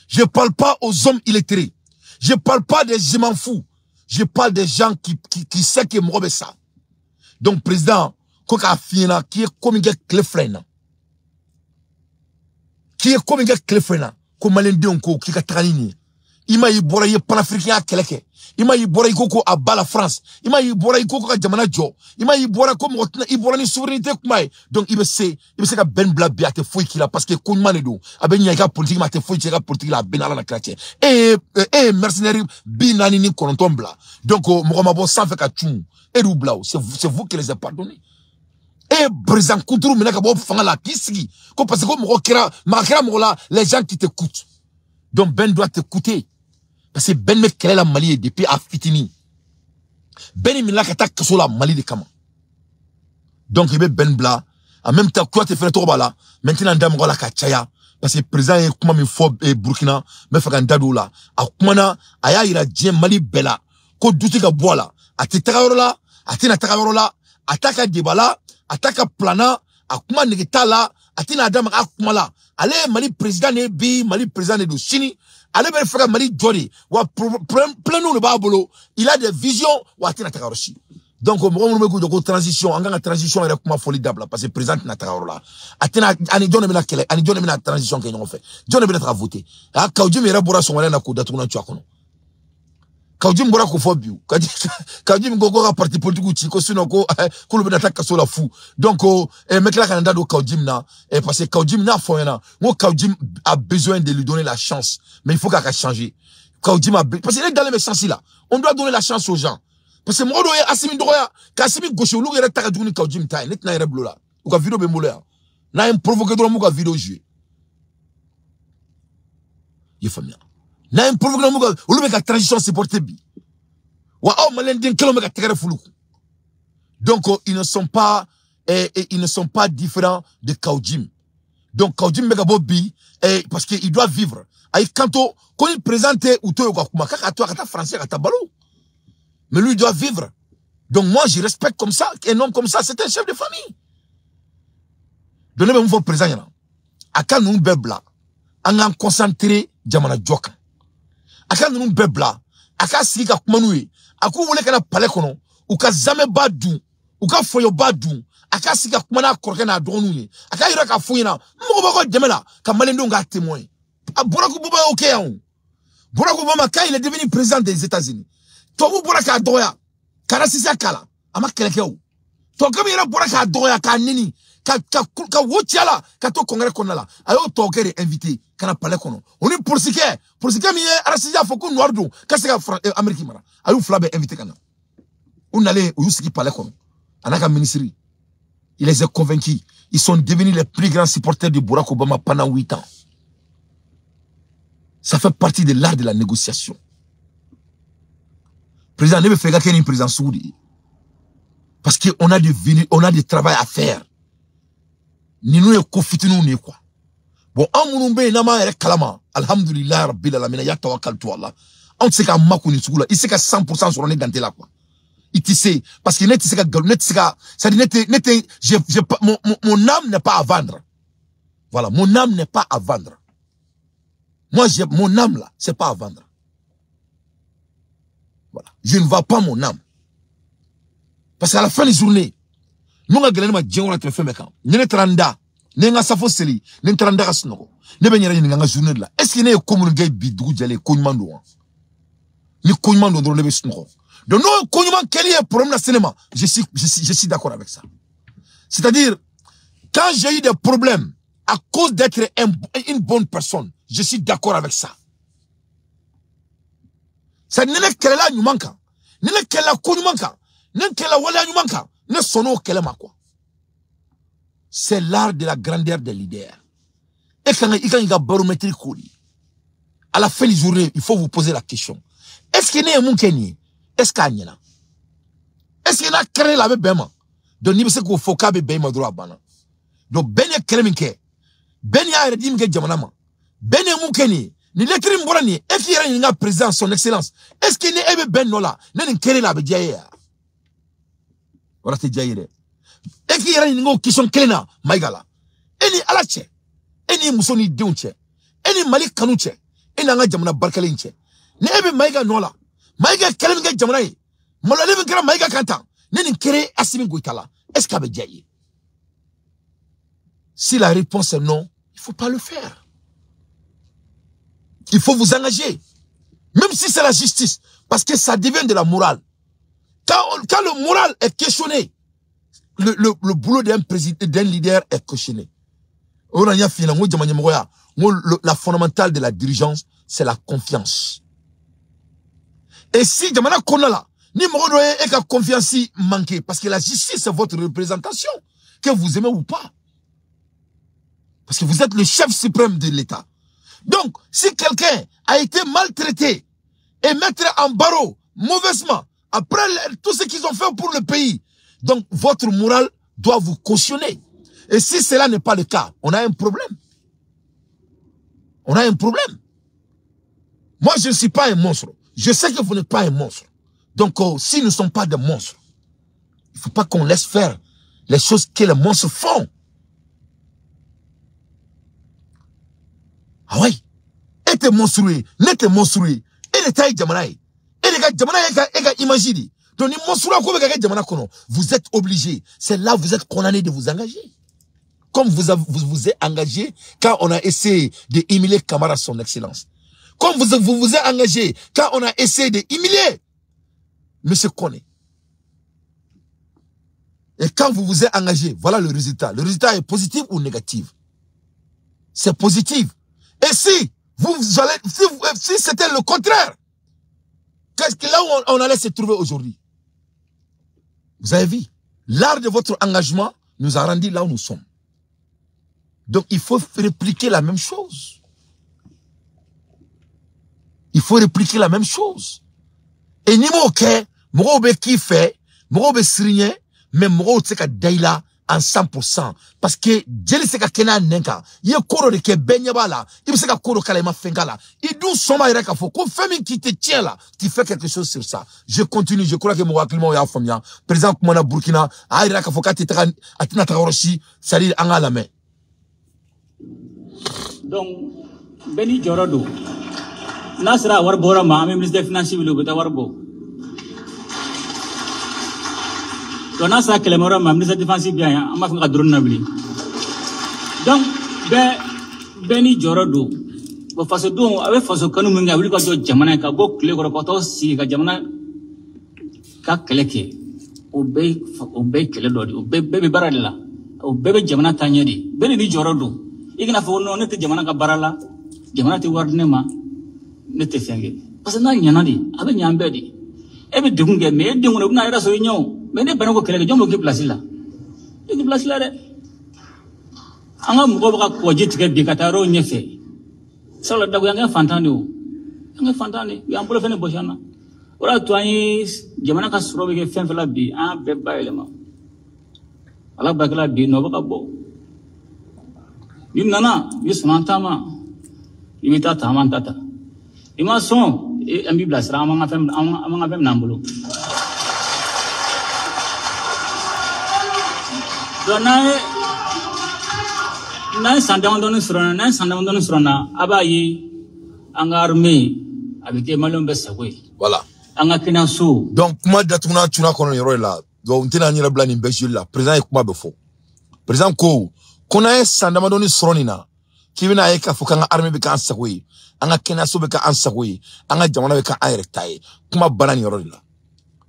Speaker 1: Je ne parle pas aux hommes illettrés. Je ne parle pas des je m'en fous. Je parle des gens qui savent que moi ça. Donc, président, qui est comme un clefrena. Qui est comme un clefrena. Comme un déonko, qui est tranini. Il m'a eu boraye panafricain à Keleke. Il m'a eu boraye koko à bas la France. Il m'a eu boraye koko à Jamana Jo. Il m'a eu boraye comme il boraye souveraineté comme donc il me sait que Ben Blabé a te fouille qu'il a parce que Kounman edo. A ben yaka politique ma te fouille tcheka politique la Ben ala na chrétien. Mercenaire binani ni kononton bla. Donc moi bon sans fait kachou. Et roubla c'est vous qui les avez pardonné. Et brisant Koutourou menaka bo fanga la kisigi. Parce que mo kira makira mo la les gens qui t'écoutent. Donc Ben doit t'écouter. Parce que Ben me crée la Mali depuis à Fitini. Ben il m'a kata kaso la Mali de Kama. Donc il veut Ben Bla. En même temps, quoi te fait trop bala. Maintenant, dame la kachaya. Parce que le président est comme un faux Burkina. Mais fait un dadou là. A kumana, aya ira dien Mali bella. Ko douti ka boala. A te tagarola. A te na tagarola. A taka debala. A taka plana. A kuma negeta la. A te na dame a kumala. Allez, Mali président ne bi. Mali président ne do chini. Allez, ben frère Mali Jori, plein nous le babolo, il a des visions, ou atina tagaroshi. Donc, on me dit que transition, en gang transition est comme formidable, parce que présente na tagarola. Atina, ani donne mina kele, ani donne mina transition qu'ils ont fait. Donne mina travauté. Ah, kaujim era bora son wala na ko datu na chuakono. Kaujim bora ko fobiu. Kaujim gogo ka parti politique uchi ko sino ko ko le attaque sur la fou. Donc, mec là Canada do kaujim na, parce que kaujim na foyena. Moi kaujim a besoin de lui donner la chance. Mais il faut qu'elle change. Kaujim a parce qu'il est dans les sens là. On doit donner la chance aux gens. Parce que moi doye asimi doya, kasimi gauche lu yere taka duni kaujim tay, net na yere blola. Ou ka vidéo be moulé. Na im provoquer do mo ka vidéo jouer. Il faut bien. Na im provoquer do mo ka, ou le ka transition supporter bi. Wa o malen din kilo me ka tere fulu. Donc ils ne sont pas différents de Kaujim. Donc Kaujim mega bobi parce que il doit vivre. Aïe kanto quand il présente ou to ko kuma kaka to kata français kata balo. Mais lui il doit vivre. Donc moi je respecte comme ça un homme comme ça, c'est un chef de famille. Donnez-moi mon présent là. Aka nous bebla. Anga concentré jamana joka. Aka nous bebla. Aka sika kumanoué. Aku wole kana pale kono. Uka zame badu. Uka foyo badu. Aka sika kumana korke na dronu. Aka ira ka fuyina. Moko bako demela. Ka malendo nga témoin. Borakou Boba ok yaou. Borakou Boba quand il est devenu président des États-Unis. Toi vous Boraka adoya. Kana sisa kala. Ama keleke ou. Toi comme il a Boraka adoya ka nini. Ka wotiala. Ka to congrès konala. Ayo tokere invité. Kana pale kono. On est pour ce qui est. Pour ce qui est miye. Arasija foko noirdo. Kaseka Amérique mara. Ayo flabe invité kana. On allait au Yuski pale kono. Anaka ministry. Il les a convaincus. Ils sont devenus les plus grands supporters de Barack Obama pendant 8 ans. Ça fait partie de l'art de la négociation. Président, ne me fait qu'un président soudi. Parce qu'on a du travail à faire. Ni nous nous ni quoi. Bon, en mounumbe nama ere kalama. Alhamdulillah rabbil alamin ya tawakkal tu Allah. On sait qu'à Makouni Sougoula, il sait qu'à 100% sur le Dante là, quoi. Il sait, parce qu'il n'est pas, ça dit, mon âme n'est pas à vendre. Voilà, mon âme n'est pas à vendre. Moi, mon âme là, c'est pas à vendre. Voilà. Je ne vends pas mon âme. Parce qu'à la fin des journées, nous avons gagné ma djengora te fait mekam. Nene tranda, nene safo seli, nene tranda kasnoko. Nebe nyera nene journée là. Est-ce qu'il y a comme gay bidou jale konymando wan? Ni konymando ndro nebe snoko. Donc non konyman quel est le problème dans le cinéma? Je suis d'accord avec ça. C'est-à-dire quand j'ai eu des problèmes à cause d'être une bonne personne, je suis d'accord avec ça. Ça n'est qu'elle là nous manque. N'est qu'elle là qu'on manque. N'est qu'elle là wala nous manque. Ne sonno qu'elle ma quoi. C'est l'art de la grandeur des leaders. Et quand il y a barométrie couli, à la fin du jour, il faut vous poser la question. Est-ce qu'il y a un monde qui est-ce qu'il y a est-ce qu'il y a créé la même donc il faut faut qu'il y ait un droit bana. Donc ben ya créé minke, ben ya redim minke jamanama, ben ya mukeni, ni lettre mborani, est-ce qu'il y a un président son excellence, est-ce qu'il y a un ben nola, n'en créé la bédiaye. Voilà c'est jaïre. Est-ce qu'il y a un qui sont cléna, maïgala, eni alache, eni musoni diunche, eni malik kanuche, eni anga jamana barkalinche, ne ebe maïga nola. Maïga kelem ge jamanaï. Molale ben kera maïga kanta. Neni kere asimin goitala. Est-ce qu'il y a un? Si la réponse est non, il ne faut pas le faire. Il faut vous engager. Même si c'est la justice. Parce que ça devient de la morale. Quand le moral est questionné, le boulot d'un président, d'un leader est questionné. La fondamentale de la dirigeance, c'est la confiance. Et si Jamana Konala, ni Morodoye et que confiance manquée, parce que la justice c'est votre représentation, que vous aimez ou pas. Parce que vous êtes le chef suprême de l'État. Donc, si quelqu'un a été maltraité et mettre en barreau, mauvaisement, après tout ce qu'ils ont fait pour le pays, donc votre morale doit vous cautionner. Et si cela n'est pas le cas, on a un problème. On a un problème. Moi, je ne suis pas un monstre. Je sais que vous n'êtes pas un monstre. Donc, si nous ne sommes pas des monstres, il ne faut pas qu'on laisse faire les choses que les monstres font. Ah oui. Et t'es monstrueux, n'est t'es monstrueux. Et les tailles jamanaï. Et les gars jamanaï, imaginez. Donc, les monstrueux, vous êtes obligés. C'est là que vous êtes condamnés de vous engager. Comme vous êtes engagé quand on a essayé d'humilier Camara son excellence. Comme vous vous êtes engagé quand on a essayé d'humilier Monsieur Koné. Et quand vous vous êtes engagé, voilà le résultat. Le résultat est positif ou négatif? C'est positif. Et si si c'était le contraire, qu'est-ce que là où on allait se trouver aujourd'hui? Vous avez vu, l'art de votre engagement nous a rendu là où nous sommes. Donc il faut répliquer la même chose. Il faut répliquer la même chose. Et ni mo ke, mo be qui fait, mo be sirien, mais mo te ka daila en 100%. Parce que Djeli se ka kena nenka, ye koro de ke benye bala, il se ka koro kala ma fengala. Il dou soma ira ka fo, ko femme qui te tient là, tu fais quelque chose sur ça. Je continue, je crois que mo wakilmo ya famia, président Koumana Burkina, a ira ka fo ka te taka atina takoroshi, c'est-à-dire anga la main.
Speaker 2: Donc Beni Jorodo Nasra Warbora ma ministre des Finances will be Warbo. Donc Nasra Kelemora ma ministre des Finances bien ama fa drone donc Beni Jorodo bo faso do ave faso kanu munga wuli ko jo jamana ka go kle ko to si ka jamana ka keleke obey kele do obey barala obey jamana tanyedi Beni Jorodo igna fo no ne te jamana ka barala jamana te wardne ma ne te fenge parce que na nyana di abe nyambe di ebe degunge me degunge na ira so nyo me ne banako kele jombo ke place la de place la de anga mo ko ko jiti ke bi kataro nyefe sala dago yanga fantani o yanga fantani bi ambulo fene boshana ora to ani jamana ka suro be ke fen fela bi an be bailema ala bagla bi no ba bo Nana, Yusmantama, Imita Tamantata. Imason, ambi blasra amanga fem nambulo dona na sandamandoni surana abayi anga armée avec malom besakwe
Speaker 1: voilà
Speaker 2: anga kinaso
Speaker 1: donc kuma datuna tuna kono yoro la donc tina nyira blani mbejul la président kuma befo président ko kona e sandamandoni suronina kibina e ka fukanga armée be kan sakwe anga kinaso be ka ansakwe anga jamana be ka ayrektaye kuma banani yoro la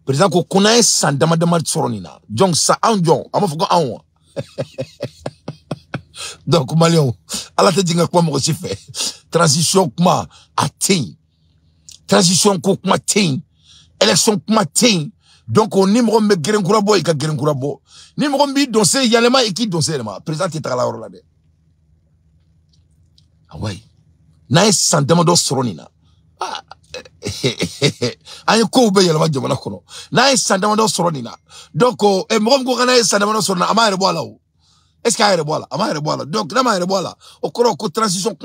Speaker 1: président ko kona e sandamandama suronina donc sa anjon amafuko anwa donc Malion ala te dinga kwa mo fait transition kuma atteint transition ko kuma atteint élection kuma atteint donc on numéro me gerenkura boy ka gerenkura bo numéro bi donser yalema et qui donser ma président te la hora de ah ouais na santama do soronina ah ay ko be yalema jamana kono na santama do soronina donc e mo ko kana santama do sorona amare bo lawo est-ce qu'il y a un donc là au cours transition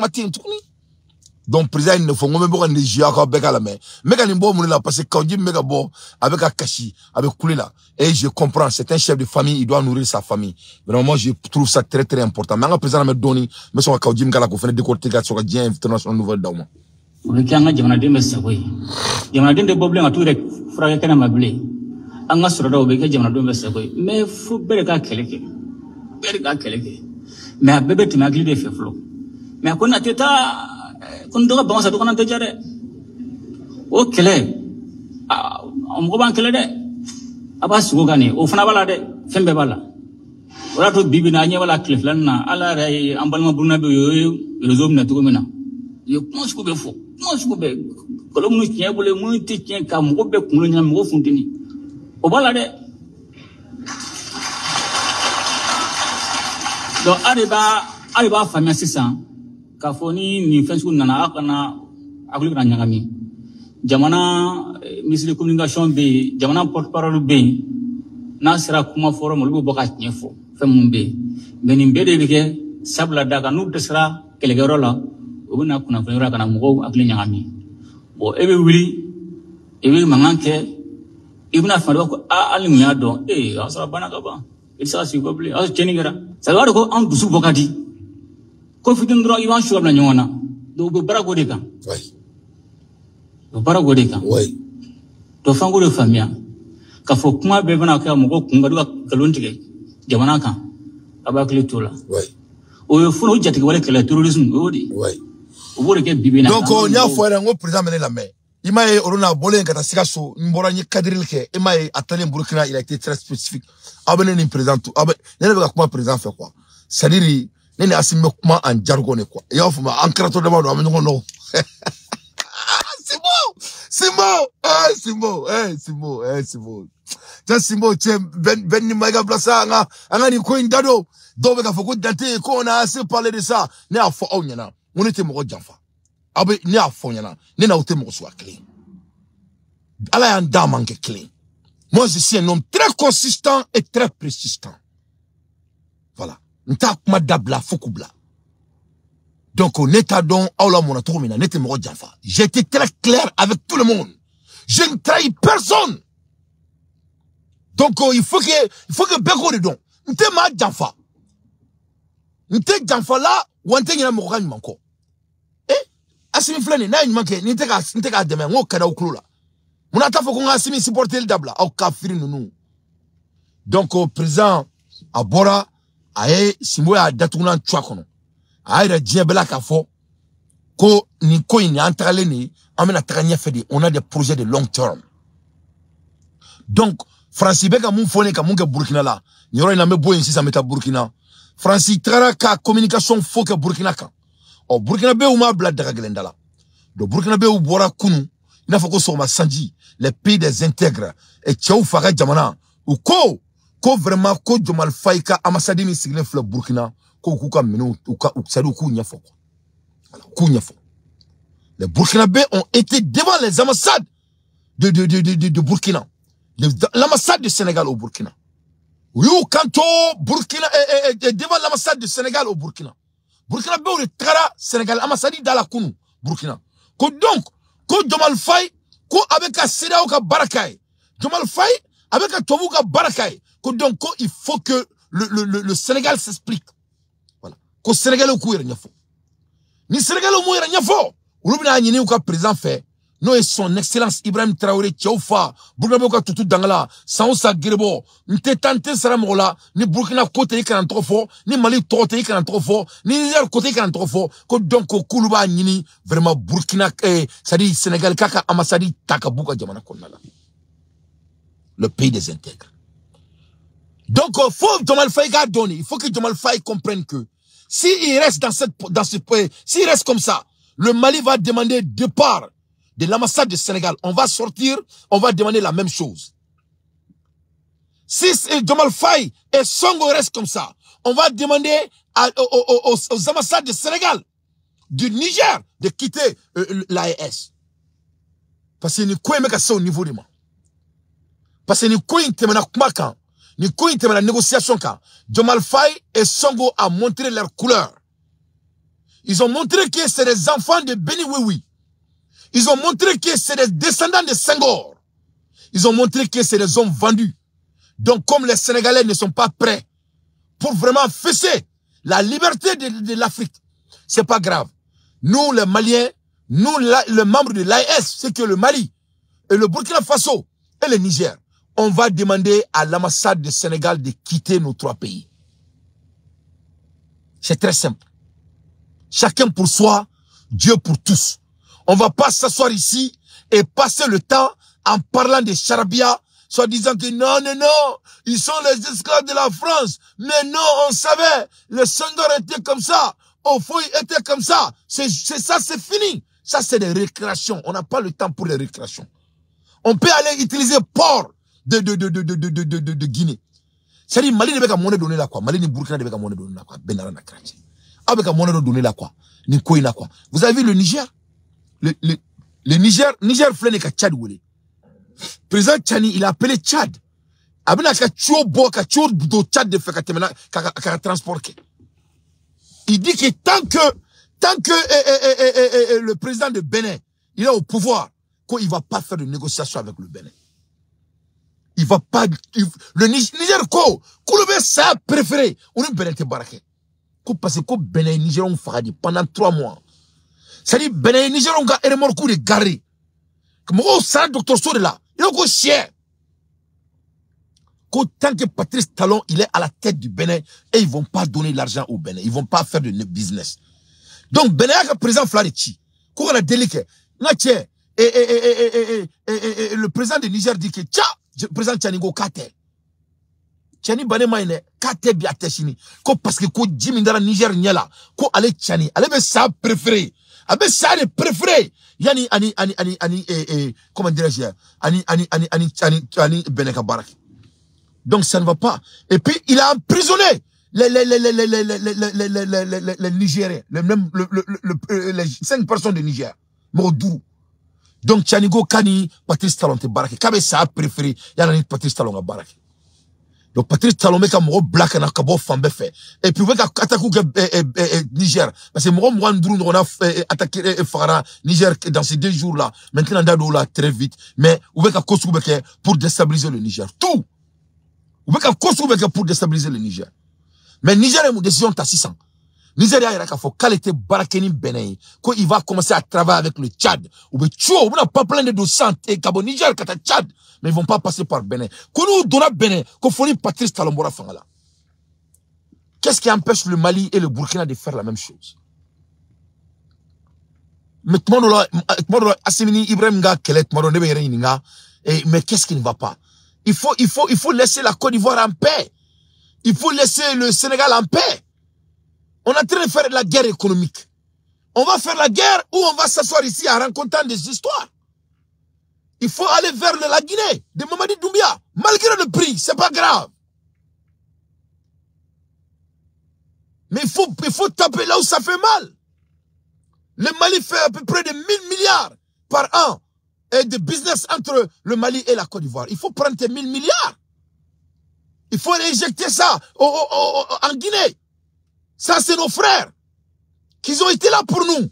Speaker 1: donc président il ne faut même pas les jouer encore avec la main mais quand il bon là parce que quand dit méga bon avec un cachi avec couler là et je comprends c'est un chef de famille il doit nourrir sa famille vraiment je trouve ça très très important mais un président me donne mais son quand dit méga la qu'on fait décortiquer sur bien international nouvelle d'homme
Speaker 2: on qui anga jamana dembe sakoy jamana dembe problème à tout rek frère kana mablé anga sura do be jamana dembe sakoy mais faut bereka keleke mais à bébé tu m'as glissé fait flot mais qu'on a teta qu'on doit bon ça doit qu'on a déjà au kele on va en kele de abas go gagner au fana bala de fembe bala wala to bibi na nya wala cliff lan na ala ray ambalma burna be yo réseau na to mina yo pense ko be fo pense ko be ko mu tien bole mu ti tien ka mo be ko nya mo funtini o bala de donc arriba famille sisan ka foni ni fensu nana akana akulu na nyangami jamana ministre de communication be jamana porte-parole be na sera kuma forum lu boka nyefo femumbe meni mbede bike sabla daga nu desra kelegero la obuna kuna fera kana mugo akulu nyangami bo ebe wili ebe manganke ibna faro ko alimu ya don asara bana ka ba ça s'il vous plaît chenigara ça va ko en dusu bokati ko fitin dro iwan shuab na nyona do be barago de kan
Speaker 1: oui
Speaker 2: do barago de kan
Speaker 1: oui
Speaker 2: to fango de famia ka fo kuma be bana ka mo ko kunga do kalon tige jamana kan abakli tola
Speaker 1: oui
Speaker 2: o yo funo jati wala kala terrorisme o di
Speaker 1: oui
Speaker 2: o bore ke bibina
Speaker 1: donc on y a foi ngo président mené la main imaye oruna bolen kata sikaso mbora ni kadril ke imaye atane Burkina il a été très spécifique abene ni président abe nene be kuma président fait quoi c'est-à-dire nene asime kuma en jargon ne quoi ya fuma en krato de ba do am no c'est bon ben ni maga blasa nga ni ko indado do be ka foko date ko na assez parler de ça ne a fo onyana on était mo janfa abe ni a fo nyana ne na ote mo so clean ala ya ndama nke clean. Moi, je suis un homme très consistant et très persistant. Voilà. Donc, on est à don, j'étais très clair avec tout le monde. Je ne trahis personne. Donc, il faut que Beko de don. N'te ma janfa. N'te janfa là, ou n'te y'en a mon gagne manko. Asimi flani, na y'en manque, n'te ka demain, on kada ou clou là. On a fait qu'on a supporté le dabla au kafiri nous. Donc au président Abora aye simbo ya datuna twakono. Aye da djebela kafo ko ni ko ni antrale ni amena takanya fedi on a des projets de long terme. Donc Francis beka mun fone ka mun ke Burkina la. Nyoro ina me boy insi sa meta Burkina. Francis trara ka communication fo ke Burkina kan. O Burkina be uma bla daga gelendala. Do Burkina be u bora kunu il faut qu'on soit sanji les pays des intègres et tchao faga jamana ou ko vraiment ko jomal faika amasadi ni signe fleur Burkina ko kuka menu ou sadu ku nyafo voilà ku nyafo les Burkinabés ont été devant les ambassades de Burkina l'ambassade du Sénégal au Burkina oui kanto Burkina devant l'ambassade du Sénégal au Burkina Burkinabé ou le Trara Sénégal ambassade dans la kunu Burkina ko donc Ko Jomal Faye, ko avec un CEDEAO ka barakaye. Jomal Faye, avec un Tobu ka barakaye. Donc, il faut que le Sénégal s'explique. Voilà. Ko Sénégal au coup, il n'y a faux. Ni Sénégal au moins, il n'y a faux. Ou le ou ka président fait. Non, et son excellence Ibrahim Traoré, Tchoufa, Burkina Faso, tout dangala, Saoussa Girebo, n'était tenté Saramola, ni Burkina côté qui est trop fort, ni Mali côté qui est trop fort, ni Niger côté qui est trop fort, que donc au Koulouba Nini, vraiment Burkina, c'est-à-dire Sénégal, Kaka, Amassadi, Takabuka, Djamana Konala. Le pays des intègres. Donc, il faut que Jomal Faye donner, il faut que Jomal Faye comprenne que, s'il reste dans ce pays, s'il reste comme ça, le Mali va demander départ de l'ambassade du Sénégal. On va sortir, on va demander la même chose. Si Jomal Faye et Songo restent comme ça, on va demander aux ambassades du Sénégal, du Niger, de quitter l'AES. Parce que nous sommes ça au niveau de moi. Parce que nous sommes la négociation quand Jomal Faye et Songo ont montré leur couleur. Ils ont montré que c'est des enfants de Beni Wewi. Ils ont montré que c'est des descendants de Senghor. Ils ont montré que c'est des hommes vendus. Donc, comme les Sénégalais ne sont pas prêts pour vraiment fesser la liberté de l'Afrique, c'est pas grave. Nous, les Maliens, nous, les membres de l'AES, c'est que le Mali et le Burkina Faso et le Niger, on va demander à l'ambassade du Sénégal de quitter nos trois pays. C'est très simple. Chacun pour soi, Dieu pour tous. On va pas s'asseoir ici et passer le temps en parlant des charabia, soit disant que non, non, non, ils sont les esclaves de la France. Mais non, on savait, le Senghor était comme ça, Ofoy était comme ça. C'est ça, c'est fini. Ça, c'est des récréations. On n'a pas le temps pour les récréations. On peut aller utiliser port de Guinée. C'est-à-dire, Mali ne veut qu'à monnaie donner là quoi. Mali ni Burkina ne veut qu'à monnaie donner là quoi. Benara na krache. Avec qu'à monnaie donner là quoi. Ni koina quoi. Vous avez vu le Niger? Le Niger flène ka Tchad wole. Président Tchani, il a appelé Tchad. Abena ka tcho bo ka tcho do Tchad de fait ka transporter. Il dit que tant que le président de Bénin, il est au pouvoir, qu'il va pas faire de négociation avec le Bénin. Il va pas, le Niger ko le ça préféré, on est Bénin te baraké. Parce que Bénin Niger on fera pendant 3 mois. C'est-à-dire, Bénin, Niger, on a mort coup de garé. Comme on sait, docteur Sode là, il a un chien. Tant que Patrice Talon, il est à la tête du Bénin, et ils vont pas donner l'argent au Bénin. Ils vont pas faire de business. Donc, Bénin a président Flarichi. Quand on a déliqué, le président de Niger dit que, tcha, le président Tchanigo Kate. Tchani Bane Maine, Kate Biateshini. Parce que, Jimmy dans Niger Niala, allez Tchani, allez, mais ça préféré. Avec ça, les préférés. Yani, comment dirais-je, Beneka Barak. Donc, ça ne va pas. Et puis, il a emprisonné les Nigériens, les 5 personnes de Niger. Moudou. Donc, Tchanigo Kani, Patrice Talon te Barak. Kabe ça préféré, Yanani Patrice Talon a Barak. Donc Patrice Talon meka mo black na kabo fambe fait et puis weka attaquer Niger parce que mo ndrou on a attaqué Fara Niger dans ces 2 jours là maintenant dado là très vite mais weka kosu beke pour déstabiliser le Niger tout weka kosu beke pour déstabiliser le Niger mais Niger est une décision ta 600 Nigeria ira ka fo qualité barakeni Bénin quand il va commencer à travailler avec le Tchad ou be tcho on n'a pas plein de dossiers et Cabo Niger kata Tchad mais ils vont pas passer par Bénin qu'on nous donne Bénin qu'on fournit Patrice Talon Bora Fangala. Qu'est-ce qui empêche le Mali et le Burkina de faire la même chose? Mais tout le monde Assimini Ibrahim ga Kelet Maro nebe yere ininga mais qu'est-ce qui ne va pas? Il faut laisser la Côte d'Ivoire en paix. Il faut laisser le Sénégal en paix. On est en train de faire la guerre économique. On va faire la guerre ou on va s'asseoir ici à rencontrer des histoires. Il faut aller vers la Guinée, de Mamadi Doumbia. Malgré le prix, c'est pas grave. Mais il faut taper là où ça fait mal. Le Mali fait à peu près de 1000 milliards par an et de business entre le Mali et la Côte d'Ivoire. Il faut prendre tes 1000 milliards. Il faut injecter ça en Guinée. Ça, c'est nos frères qui ont été là pour nous.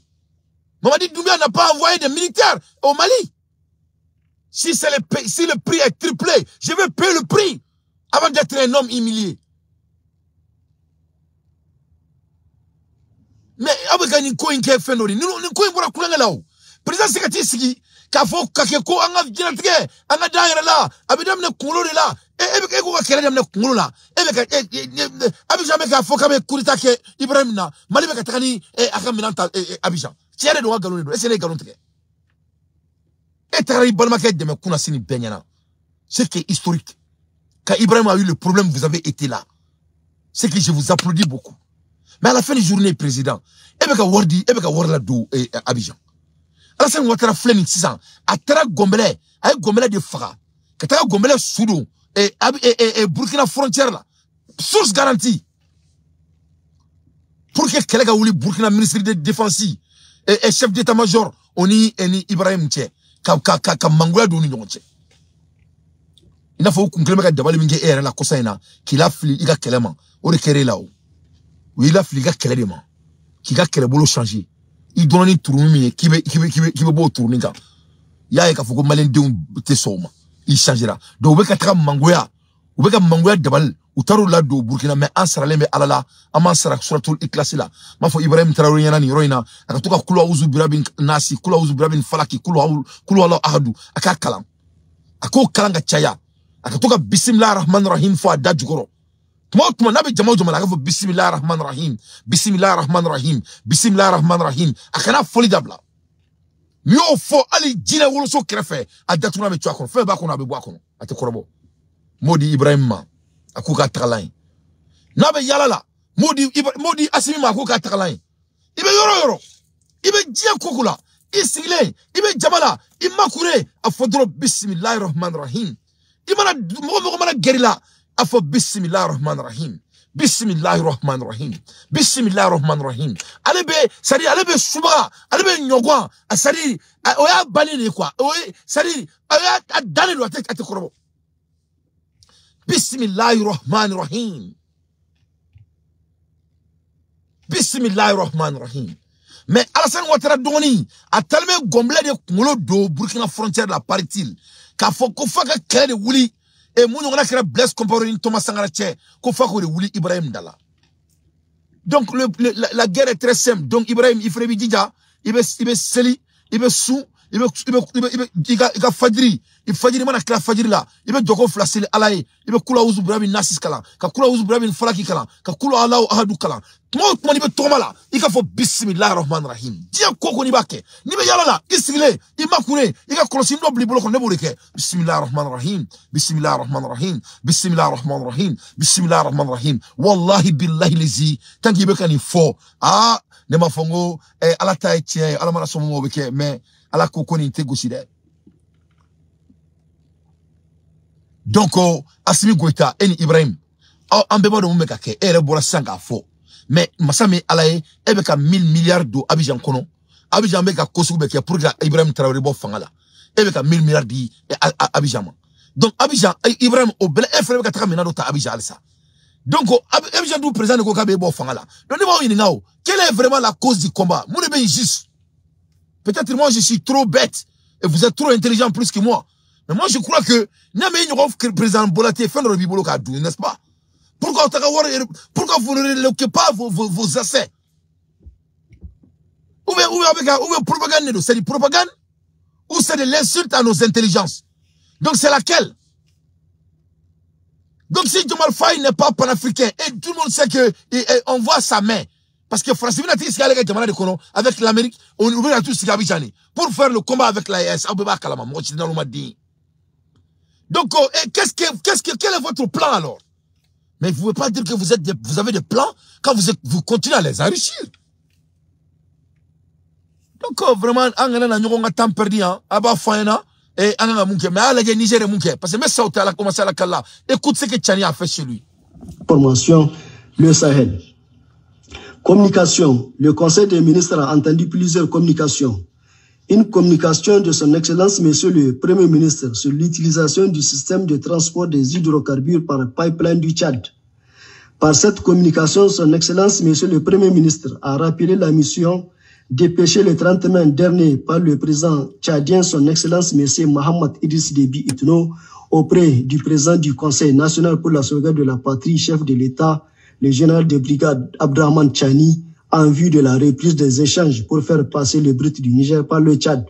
Speaker 1: Mamadi Doumbouya n'a pas envoyé des militaires au Mali. Si le prix est triplé, je vais payer le prix avant d'être un homme humilié. Mais avec un ko inke fenori, nous ko imbora kulanga lao. Président Sekati sigi, kafo kakeko anga jinatike, anga daira la, abidam ne kulo la, ebe ko kele dem ne kulo la, ebe Abidjan me ka foka me kurita ke Ibrahim na, Mali be ka takani akaminanta Abidjan. Tiere do galon do, ese ne galon teke. Et takani balma ke dem kuna sini benyana. C'est qui est historique. Quand Ibrahim a eu le problème, vous avez été là. C'est que je vous applaudis beaucoup. Mais à la fin de la journée, président, Ebeka Wardi, Ebeka Warla do Abidjan. Alassane Ouattara Fleming 6 ans, a Tara Gombele, a Gombele de Fara, Katara Gombele Soudou, et Burkina frontière là. Source garantie. Pour que quelqu'un ou Burkina ministre de défense et chef d'état-major, on y Ibrahim Tché, ka Mangoula do Nyon Tché. Il a fallu qu'on crée d'abord le mingue la cosaina, qu'il a fli, il a kelema, ou le kéré là-haut. Oui, il a fli, il a kelema, qu'il a kelé bolo changé. Il donne une tournée, qui veut beau tourner. Il y a un cas, faut que malin de te somme. Il changera. Donc, vous avez Mangoya, vous avez Mangoya d'abord, ou taro la do Burkina, mais en sarale, mais alala, aman sarak suratul iklassi la. Ma fo Ibrahim Traoré yana ni roina, akatuka kula uzu birabin nasi, kula uzu birabin falaki, kula Allah ahadu, aka kalam. Ako kalanga chaya. Akatoka bismillah rahman rahim fo adajugoro. Tuma nabi jamaw jama la bismillah rahman rahim, bismillah rahman rahim, bismillah rahman rahim. Akana folidabla. Mio fo ali jina woloso krefe adatuna me twa kon fe ba kon abe bwa kon ate korobo. Modi Ibrahim ma akuka takalay. Nabe yalala modi asimi ma akuka takalay. Ibe yoro. Ibe jia kokula. Isigile ibe jamala imakure afodro bismillahir rahmanir rahim. Imana mo mana gerila afo bismillahir rahmanir rahim. Bismillahir rahmanir rahim. Bismillahir rahmanir rahim. Alebe sari alebe suba alebe nyogwa asari oya balini quoi. Oye sari oya adane lo ate korobo. Bismillahir rahmanir rahim. Bismillahir rahmanir rahim. Mais Alassane Ouattara doni a tellement gomblé de Kongolo do Burkina frontière la paraît-il qu'a faut qu'on fasse que de Wuli et mon on a créé Blaise Compaoré Thomas Sankara Tché qu'on fasse que de Wuli Ibrahim Dalla. Donc la guerre est très simple. Donc Ibrahim il ferait bidja, il va seli, il va sou, il va fadri, il fadri mana kla fadri la, il va dogo flasel alaye, il va kula uzu brabin nasis kala, ka kula uzu brabin falaki kala, ka kula Allah ahadu kala. Moi il va tomber là, il va faire bismillahir rahmanir rahim. Dia koko ni bake, ni be yala la, isigile, il makure, il va kolosi ndo blibolo kon neboleke. Bismillahir rahmanir rahim, bismillahir rahmanir rahim, bismillahir rahmanir rahim, bismillahir rahmanir rahim. Wallahi billahi lazi, tant qu'il be kan fo, ah, ne ma fongo ala tay tie, ala mana somo beke, mais ala koko ni te goside. Donc Assimi Goïta eni Ibrahim, ambeba do meka ke ere bola sanga fo. Mais masame alaye ebe ka 1000 milliards do Abidjan kono Abidjan be ka kosu be ke pour que Ibrahim Traoré bo fangala ebe ka 1000 milliards di Abidjan. Donc Abidjan Ibrahim o bele efre be ka taka menado ta Abidjan alsa. Donc Abidjan du président ko ka be bo fangala. Donc ne ba yini ngao quelle est vraiment la cause du combat? Mon be injuste. Peut-être moi je suis trop bête et vous êtes trop intelligent plus que moi. Mais moi je crois que n'a me yini président Bolaté fin de bibolo ka du, n'est-ce pas? Pourquoi vous ne reloquez pas vos essais? Ou bien propagande, c'est du propagande ou c'est de l'insulte à nos intelligences? Donc c'est laquelle? Donc si Diomaye Faye n'est pas panafricain et tout le monde sait que on voit sa main, parce que France avec l'Amérique, on ouvre à tout ce qu'il pour faire le combat avec l'AES. Donc quel est votre plan alors? Mais vous ne pouvez pas dire que vous avez des plans quand vous continuez à les enrichir. Donc vraiment, on a temps perdu, et mais à la Niger parce que même ça, on a commencé à la Kala. Écoute ce que Tchani a fait chez lui.
Speaker 3: Formation, le Sahel. Communication. Le Conseil des ministres a entendu plusieurs communications. Une communication de son Excellence, Monsieur le Premier ministre, sur l'utilisation du système de transport des hydrocarbures par pipeline du Tchad. Par cette communication, son Excellence, Monsieur le Premier ministre, a rappelé la mission dépêché le 30 mai dernier par le président tchadien, son Excellence M. Mohamed Idriss Déby Itno, auprès du président du Conseil national pour la sauvegarde de la patrie, chef de l'État, le général de brigade Abdrahman Chani, en vue de la reprise des échanges pour faire passer le brut du Niger par le Tchad.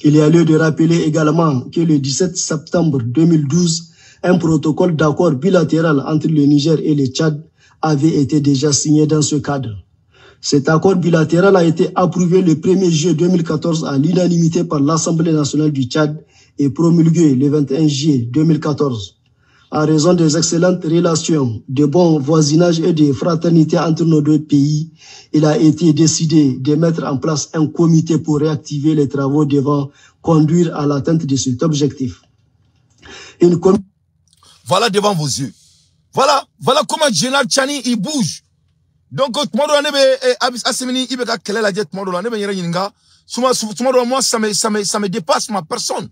Speaker 3: Il y a lieu de rappeler également que le 17 septembre 2012, un protocole d'accord bilatéral entre le Niger et le Tchad avait été déjà signé dans ce cadre. Cet accord bilatéral a été approuvé le 1er juillet 2014 à l'unanimité par l'Assemblée nationale du Tchad et promulgué le 21 juillet 2014. En raison des excellentes relations, de bon voisinage et de fraternité entre nos deux pays, il a été décidé de mettre en place un comité pour réactiver les travaux devant conduire à l'atteinte de cet objectif.
Speaker 1: Voilà devant vos yeux. Voilà comment Général Tchani il bouge. Donc, moi, ça me dépasse ma personne.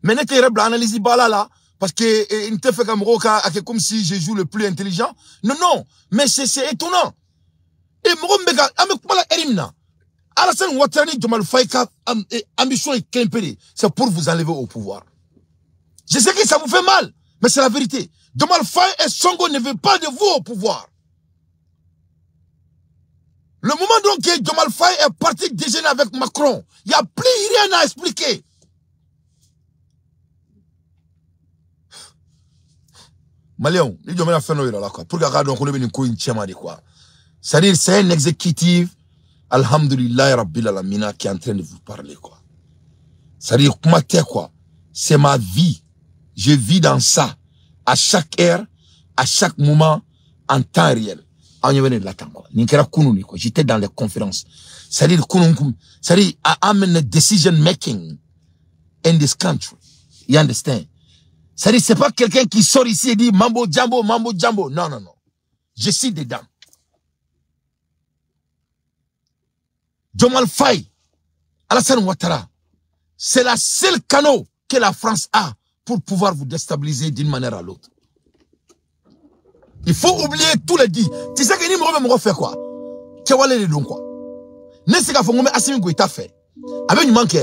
Speaker 1: Mais n'était pas analyse là. Parce que il te fait comme si je joue le plus intelligent. Non, non. Mais c'est étonnant. Et Mourombega, Amekpala Erimna. Alassane Ouattara Diomaye Faye ambition et Kempere. C'est pour vous enlever au pouvoir. Je sais que ça vous fait mal. Mais c'est la vérité. Diomaye Faye et Sonko ne veulent pas de vous au pouvoir. Le moment donc que Diomaye Faye est parti déjeuner avec Macron, il n'y a plus rien à expliquer. Maléon, il y a fait là quoi. Pour regarder donc on est venu quoi. C'est-à-dire c'est un exécutif, alhamdulillah rabbil alamina qui est en train de vous parler quoi. C'est-à-dire quoi. C'est ma vie. Je vis dans ça à chaque heure, à chaque moment, en temps réel. J'étais dans les conférences. C'est-à-dire I'm in a decision making in this country. You understand? C'est-à-dire, c'est pas quelqu'un qui sort ici et dit mambo jambo, mambo jambo. Non, non, non. Je suis dedans. Diomaye Faye, Alassane Ouattara, c'est la seule canot que la France a pour pouvoir vous déstabiliser d'une manière à l'autre. Il faut oublier tous les dits. Tu sais que ni me fait quoi? Kewale les dons quoi? N'est-ce qu'à fond, Assimi Goïta fait. Avec une manque,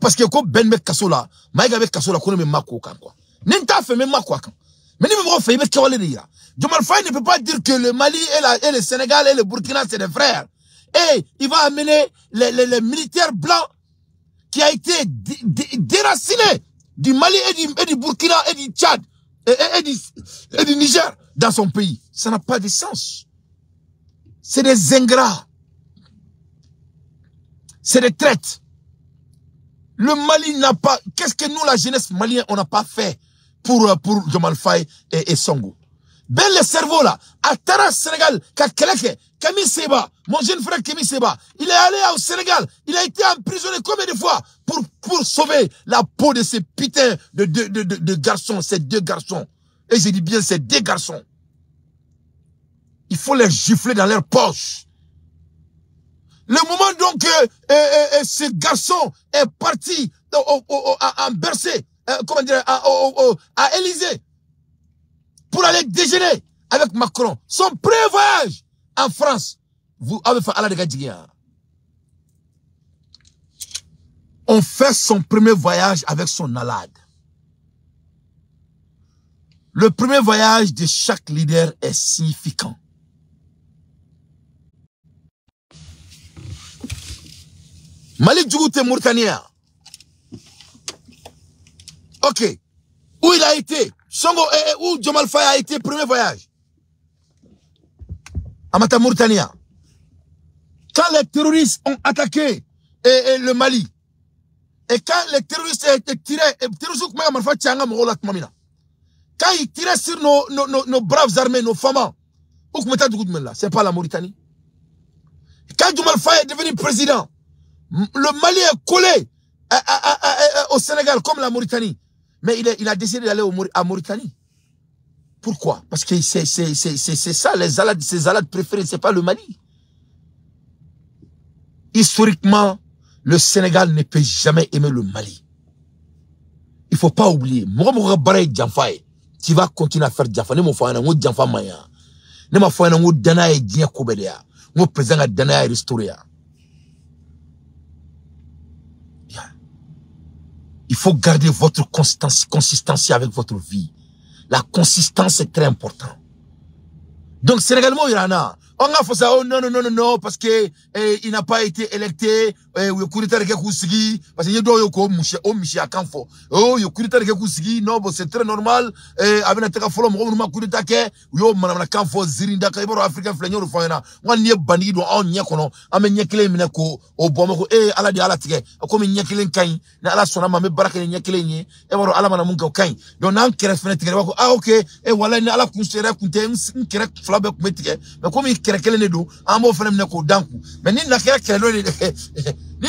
Speaker 1: parce que comme Ben Mek Kassola, Maïga Mek Kassola, qu'on me mako quoi. N'enta fait même quoi quand. Mais ni me fait, mais Kewale les là. Diomaye Faye ne peut pas dire que le Mali et le Sénégal et le Burkina c'est des frères. Et il va amener les militaires blancs qui a été déracinés du Mali et du Burkina et du Tchad et du Niger dans son pays. Ça n'a pas de sens. C'est des ingrats. C'est des traites. Le Mali n'a pas... Qu'est-ce que nous, la jeunesse malienne, on n'a pas fait pour Diomaye Faye et Sonko? Ben le cerveau là, à Tara Sénégal, Kami Seba, mon jeune frère Kami Seba, il est allé au Sénégal, il a été emprisonné combien de fois pour sauver la peau de ces putains de garçons, ces deux garçons. Et je dis bien ces deux garçons. Il faut les gifler dans leur poche. Le moment donc que ce garçon est parti en Bercé, comment dire, à Élysée, pour aller déjeuner avec Macron. Son premier voyage en France. Vous avez fait Allah de Gadjigien. On fait son premier voyage avec son alade. Le premier voyage de chaque leader est significant. Malik Djougoute Mauritania. Ok. Où il a été? Sonko, où Diomaye Faye a été premier voyage? À Mauritania. Quand les terroristes ont attaqué le Mali, et quand les terroristes tiraient, quand ils tiraient sur nos braves armées, nos femmes, c'est pas la Mauritanie. Quand Diomaye Faye est devenu président, le Mali est collé au Sénégal comme la Mauritanie. Mais il a décidé d'aller à Mauritanie. Pourquoi? Parce que c'est ça, ses alades préférées, c'est pas le Mali. Historiquement, le Sénégal ne peut jamais aimer le Mali. Il faut pas oublier. Tu vas continuer à faire Djanfa. Ne m'en un autre Djanfa Maya. Ne m'en un autre Dana et Dien Koubedea. Mon président a Dana et Ristoria. Il faut garder votre consistance avec votre vie. La consistance est très importante. Donc, sénégalement, il y en a. On a fait ça, oh non, non, non, non, non, parce que il n'a pas été électé, ou parce que non, c'est très normal, avec la teka follow, on m'a coup d'état ke, yo, madame la kanfo, zirinda, kaibaro, africain, flaneur, fayana, on n'y est bandi, on n'y est kono, amen nyakile minako, au bomako, ala di ala tike, comme nyakile kain, na ala sona, ma me baraka nyakile nye, baro ala manamunka kain. Donc, nan kere fenêtre, ah, ok, voilà, na ala kunstera, kunte, kere flabe kumetike, mais comme kerekele ne do amo fana mne ko danku mais ni nakera kredo ni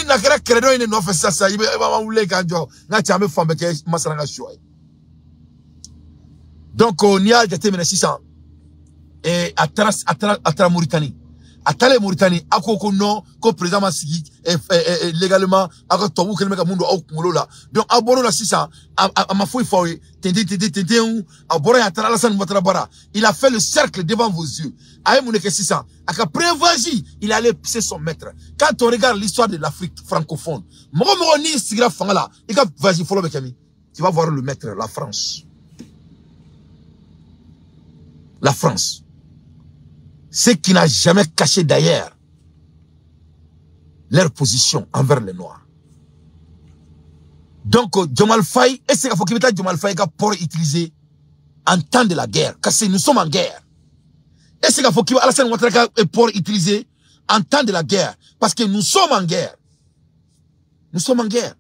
Speaker 1: nakera kredo ne no fa sasa ibe ba wule kanjo na cha me fambe ke masala nga shoy donc on y a jate mena 600 et atra Mauritanie atale Mauritanie akoko no ko président masigi légalement ako tobu kelme ka mundo au kungolo la donc aboro la 600 ma foi foi tente aboro ya tala san motara bara il a fait le cercle devant vos yeux aye muneke 600 aka prévoisi il allait pisser son maître quand on regarde l'histoire de l'Afrique francophone mo ni sigra fangala il ka vas-y follow bekami tu vas voir le maître la France ce qui n'a jamais caché d'ailleurs leur position envers les Noirs. Donc, Diomaye Faye, est-ce qu'il faut qu'il mette Diomaye Faye pour utiliser en temps de la guerre? Parce que nous sommes en guerre. Est-ce qu'il faut qu'il Alassane Ouattara pour utiliser en temps de la guerre? Parce que nous sommes en guerre. Nous sommes en guerre.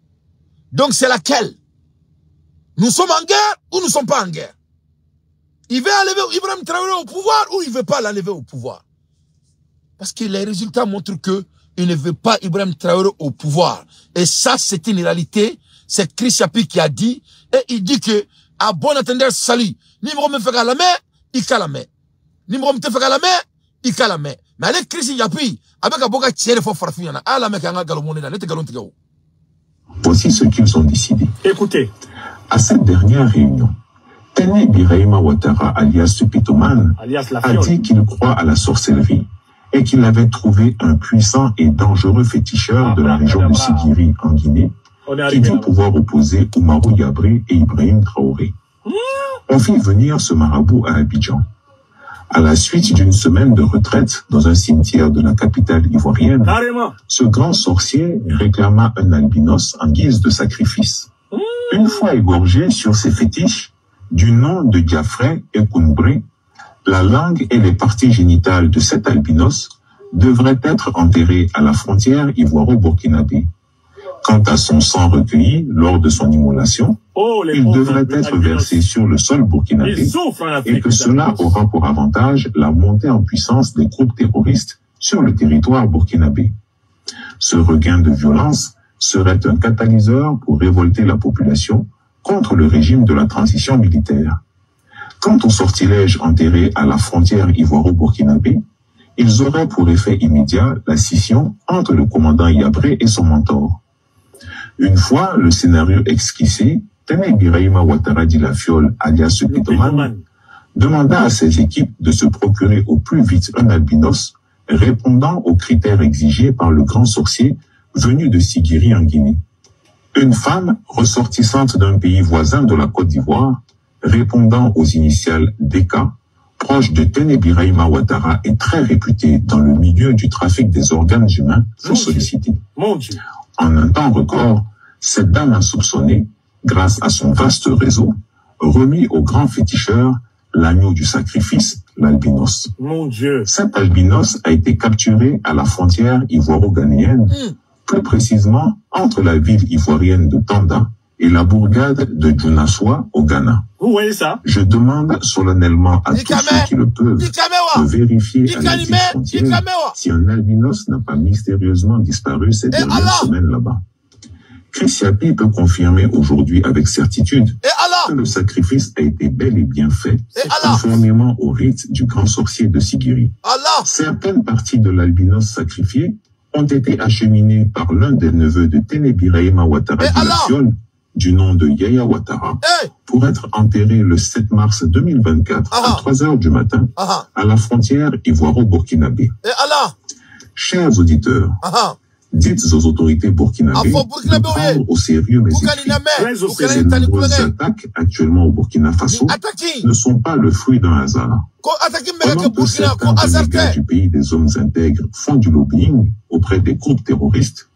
Speaker 1: Donc, c'est laquelle? Nous sommes en guerre ou nous ne sommes pas en guerre? Il veut enlever Ibrahim Traoré au pouvoir ou il ne veut pas l'enlever au pouvoir? Parce que les résultats montrent que il ne veut pas Ibrahim Traoré au pouvoir. Et ça, c'est une réalité. C'est Chris Yapi qui a dit. Et il dit que, à bon entendeur, salut. Numéro me fait la main, il fait la main. Numéro me fait la main, il fait la main. Mais avec Chris Yapi, avec un boga tiers fort farfouillana, à la main qu'un galomone là, n'était galon tigao.
Speaker 4: Voici ce qu'ils ont décidé.
Speaker 2: Écoutez.
Speaker 4: À cette dernière réunion, Tene Birahima Ouattara, alias Pitoman, a dit qu'il croit à la sorcellerie et qu'il avait trouvé un puissant et dangereux féticheur de la région de Sigiri en Guinée qui dit pouvoir opposer Oumarou Yabré et Ibrahim Traoré. On fit venir ce marabout à Abidjan. À la suite d'une semaine de retraite dans un cimetière de la capitale ivoirienne, ce grand sorcier réclama un albinos en guise de sacrifice. Une fois égorgé sur ses fétiches, du nom de Diafré et Kounbré, la langue et les parties génitales de cet albinos devraient être enterrées à la frontière ivoiro-burkinabé. Quant à son sang recueilli lors de son immolation, il devrait être versé sur le sol burkinabé et que cela aura pour avantage la montée en puissance des groupes terroristes sur le territoire burkinabé. Ce regain de violence serait un catalyseur pour révolter la population contre le régime de la transition militaire. Quant aux sortilèges enterrés à la frontière ivoiro-burkinabé, ils auraient pour effet immédiat la scission entre le commandant Yabré et son mentor. Une fois le scénario esquissé, Tene Birahima Ouattara dit la Fiole, alias Pitoman, demanda à ses équipes de se procurer au plus vite un albinos répondant aux critères exigés par le grand sorcier venu de Sigiri en Guinée. Une femme ressortissante d'un pays voisin de la Côte d'Ivoire, répondant aux initiales DK, proche de Tene Birahima Ouattara et très réputée dans le milieu du trafic des organes humains, fut sollicitée. En un temps record, cette dame insoupçonnée, grâce à son vaste réseau, remit au grand féticheur l'agneau du sacrifice, l'albinos. Cet albinos a été capturé à la frontière ivoiro-ghanéenne, plus précisément entre la ville ivoirienne de Tanda et la bourgade de Djounassoua au Ghana.
Speaker 2: Vous voyez ça?
Speaker 4: Je demande solennellement à tous ceux qui le peuvent de vérifier à la frontière si un albinos n'a pas mystérieusement disparu ces dernières semaines là-bas. Chris Yapi peut confirmer aujourd'hui avec certitude que le sacrifice a été bel et bien fait, conformément au rite du grand sorcier de Sigiri. Certaines parties de l'albinos sacrifié ont été acheminées par l'un des neveux de Tene Birahima Ouattara de la Fiole, du nom de Yaya Ouattara, pour être enterré le 7 mars 2024 à 3 h du matin à la frontière ivoiro-burkinabé. Chers auditeurs, Dites aux autorités burkinabées de prendre au sérieux mes écrits. Ces nombreuses attaques actuellement au Burkina Faso ne sont pas le fruit d'un hasard. Pendant que certains renégats du pays des hommes intègres font du lobbying auprès des groupes terroristes,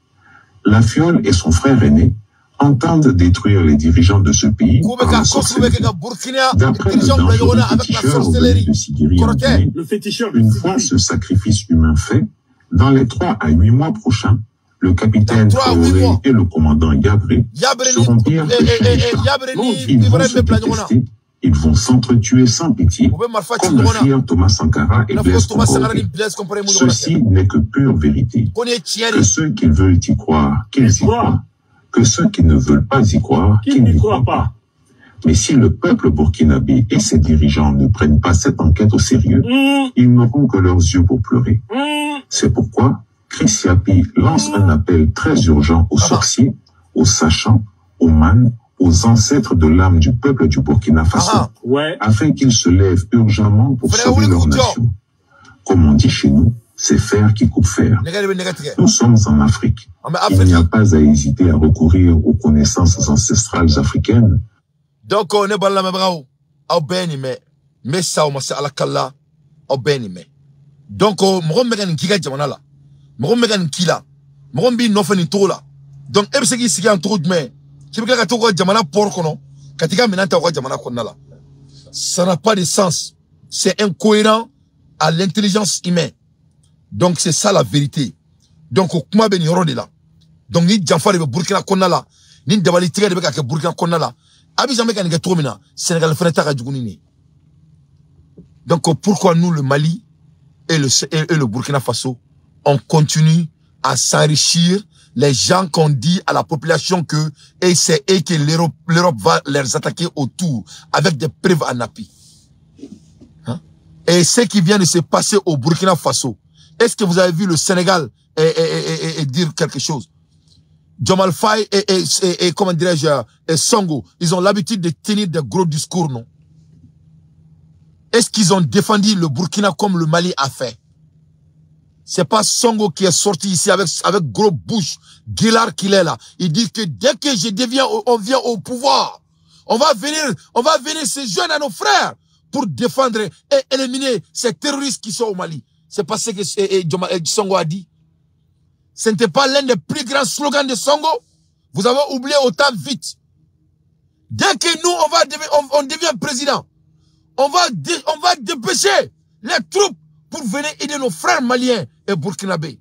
Speaker 4: la Fiole et son frère aîné entendent détruire les dirigeants de ce pays par la sorcellerie. D'après le dangereux féticheur de Sigiri en Guinée, une fois ce sacrifice humain fait, dans les 3 à 8 mois prochains, le capitaine Traoré et le commandant Yabré seront pires que Chaïcha. Ils vont se détester, ils vont s'entretuer sans pitié, comme le firent Thomas Sankara et Blaise Compaoré. Ceci n'est que pure vérité. Que ceux qui veulent y croire, qu'ils y croient. Que ceux qui ne veulent pas y croire, qu'ils n'y croient pas. Mais si le peuple burkinabé et ses dirigeants ne prennent pas cette enquête au sérieux, ils n'auront que leurs yeux pour pleurer. C'est pourquoi Chris Yapi lance un appel très urgent aux sorciers, aux sachants, aux manes, aux ancêtres de l'âme du peuple du Burkina Faso, afin qu'ils se lèvent urgemment pour sauver leur nation. Comme on dit chez nous, c'est fer qui coupe fer. Nous sommes en Afrique. Il n'y a pas à hésiter à recourir aux connaissances ancestrales africaines.
Speaker 1: Donc, on est bon là, mais bravo. Au bénimé. Mais ça, on s'est à la kalla. Au bénimé. Donc, m'rom megan kiga jamana la. M'rom megan kila. M'rom bi nofa ni tola. Donc, ebse ki sigi en trop de mais. Kibika ka toko jamana porkono. Katika minanta wa jamana konna la. Ça n'a pas de sens. C'est incohérent à l'intelligence humaine. Donc, c'est ça la vérité. Donc, au kuma ben yoro de la. Donc, ni jamfa de Burkina konna la. Ni dabali tiga de beka Burkina konna la. Abidjan meka nige tromina. Sénégal feneta ka djougounini. Donc, pourquoi nous, le Mali et le Burkina Faso, on continue à s'enrichir, les gens qu'on dit à la population que c'est et que l'Europe va les attaquer autour avec des preuves en appui. Hein? Et ce qui vient de se passer au Burkina Faso, est-ce que vous avez vu le Sénégal dire quelque chose? Diomaye Faye et comment dirais-je, et Sonko, ils ont l'habitude de tenir des gros discours, non? Est-ce qu'ils ont défendu le Burkina comme le Mali a fait? C'est pas Sonko qui est sorti ici avec gros bouche, guillard qu'il est là. Il dit que dès que on vient au pouvoir, on va venir se joindre à nos frères pour défendre et éliminer ces terroristes qui sont au Mali. C'est pas ce que Sonko a dit. Ce n'était pas l'un des plus grands slogans de Sonko. Vous avez oublié autant vite. Dès que nous, on devient président, on va dépêcher les troupes pour venir aider nos frères maliens et burkinabés.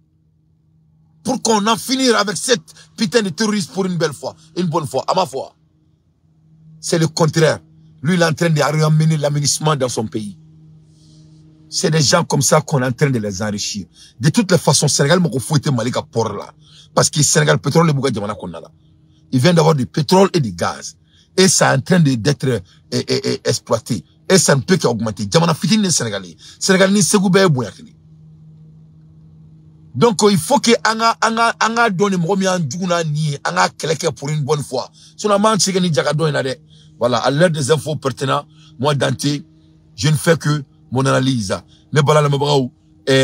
Speaker 1: Pour qu'on en finisse avec cette putain de terroristes pour une bonne fois, à ma foi. C'est le contraire. Lui, il est en train de ramener l'aménagement dans son pays. C'est des gens comme ça qu'on est en train de les enrichir. De toutes les façons, Sénégal m'a fouetté Malika pour là. Parce que Sénégal, pétrole, le Bouga Djamana qu'on a là. Il vient d'avoir du pétrole et du gaz. Et ça est en train d'être exploité. Et ça ne peut qu'augmenter. Djamana fitine Sénégalais. Sénégalais, c'est goubé bouyakini. Donc, il faut que anga donne m'romian djouna ni, anga keleke pour une bonne fois. Sinon, man, c'est que ni djagado inade. Voilà, à l'heure des infos pertinentes, moi, Dante, je ne fais que mon analyse. Ne bala la mabraou,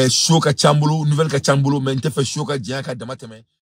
Speaker 1: show ka chambolo, nouvelle ka chambolo, mais n'te fait show ka djaka damateme.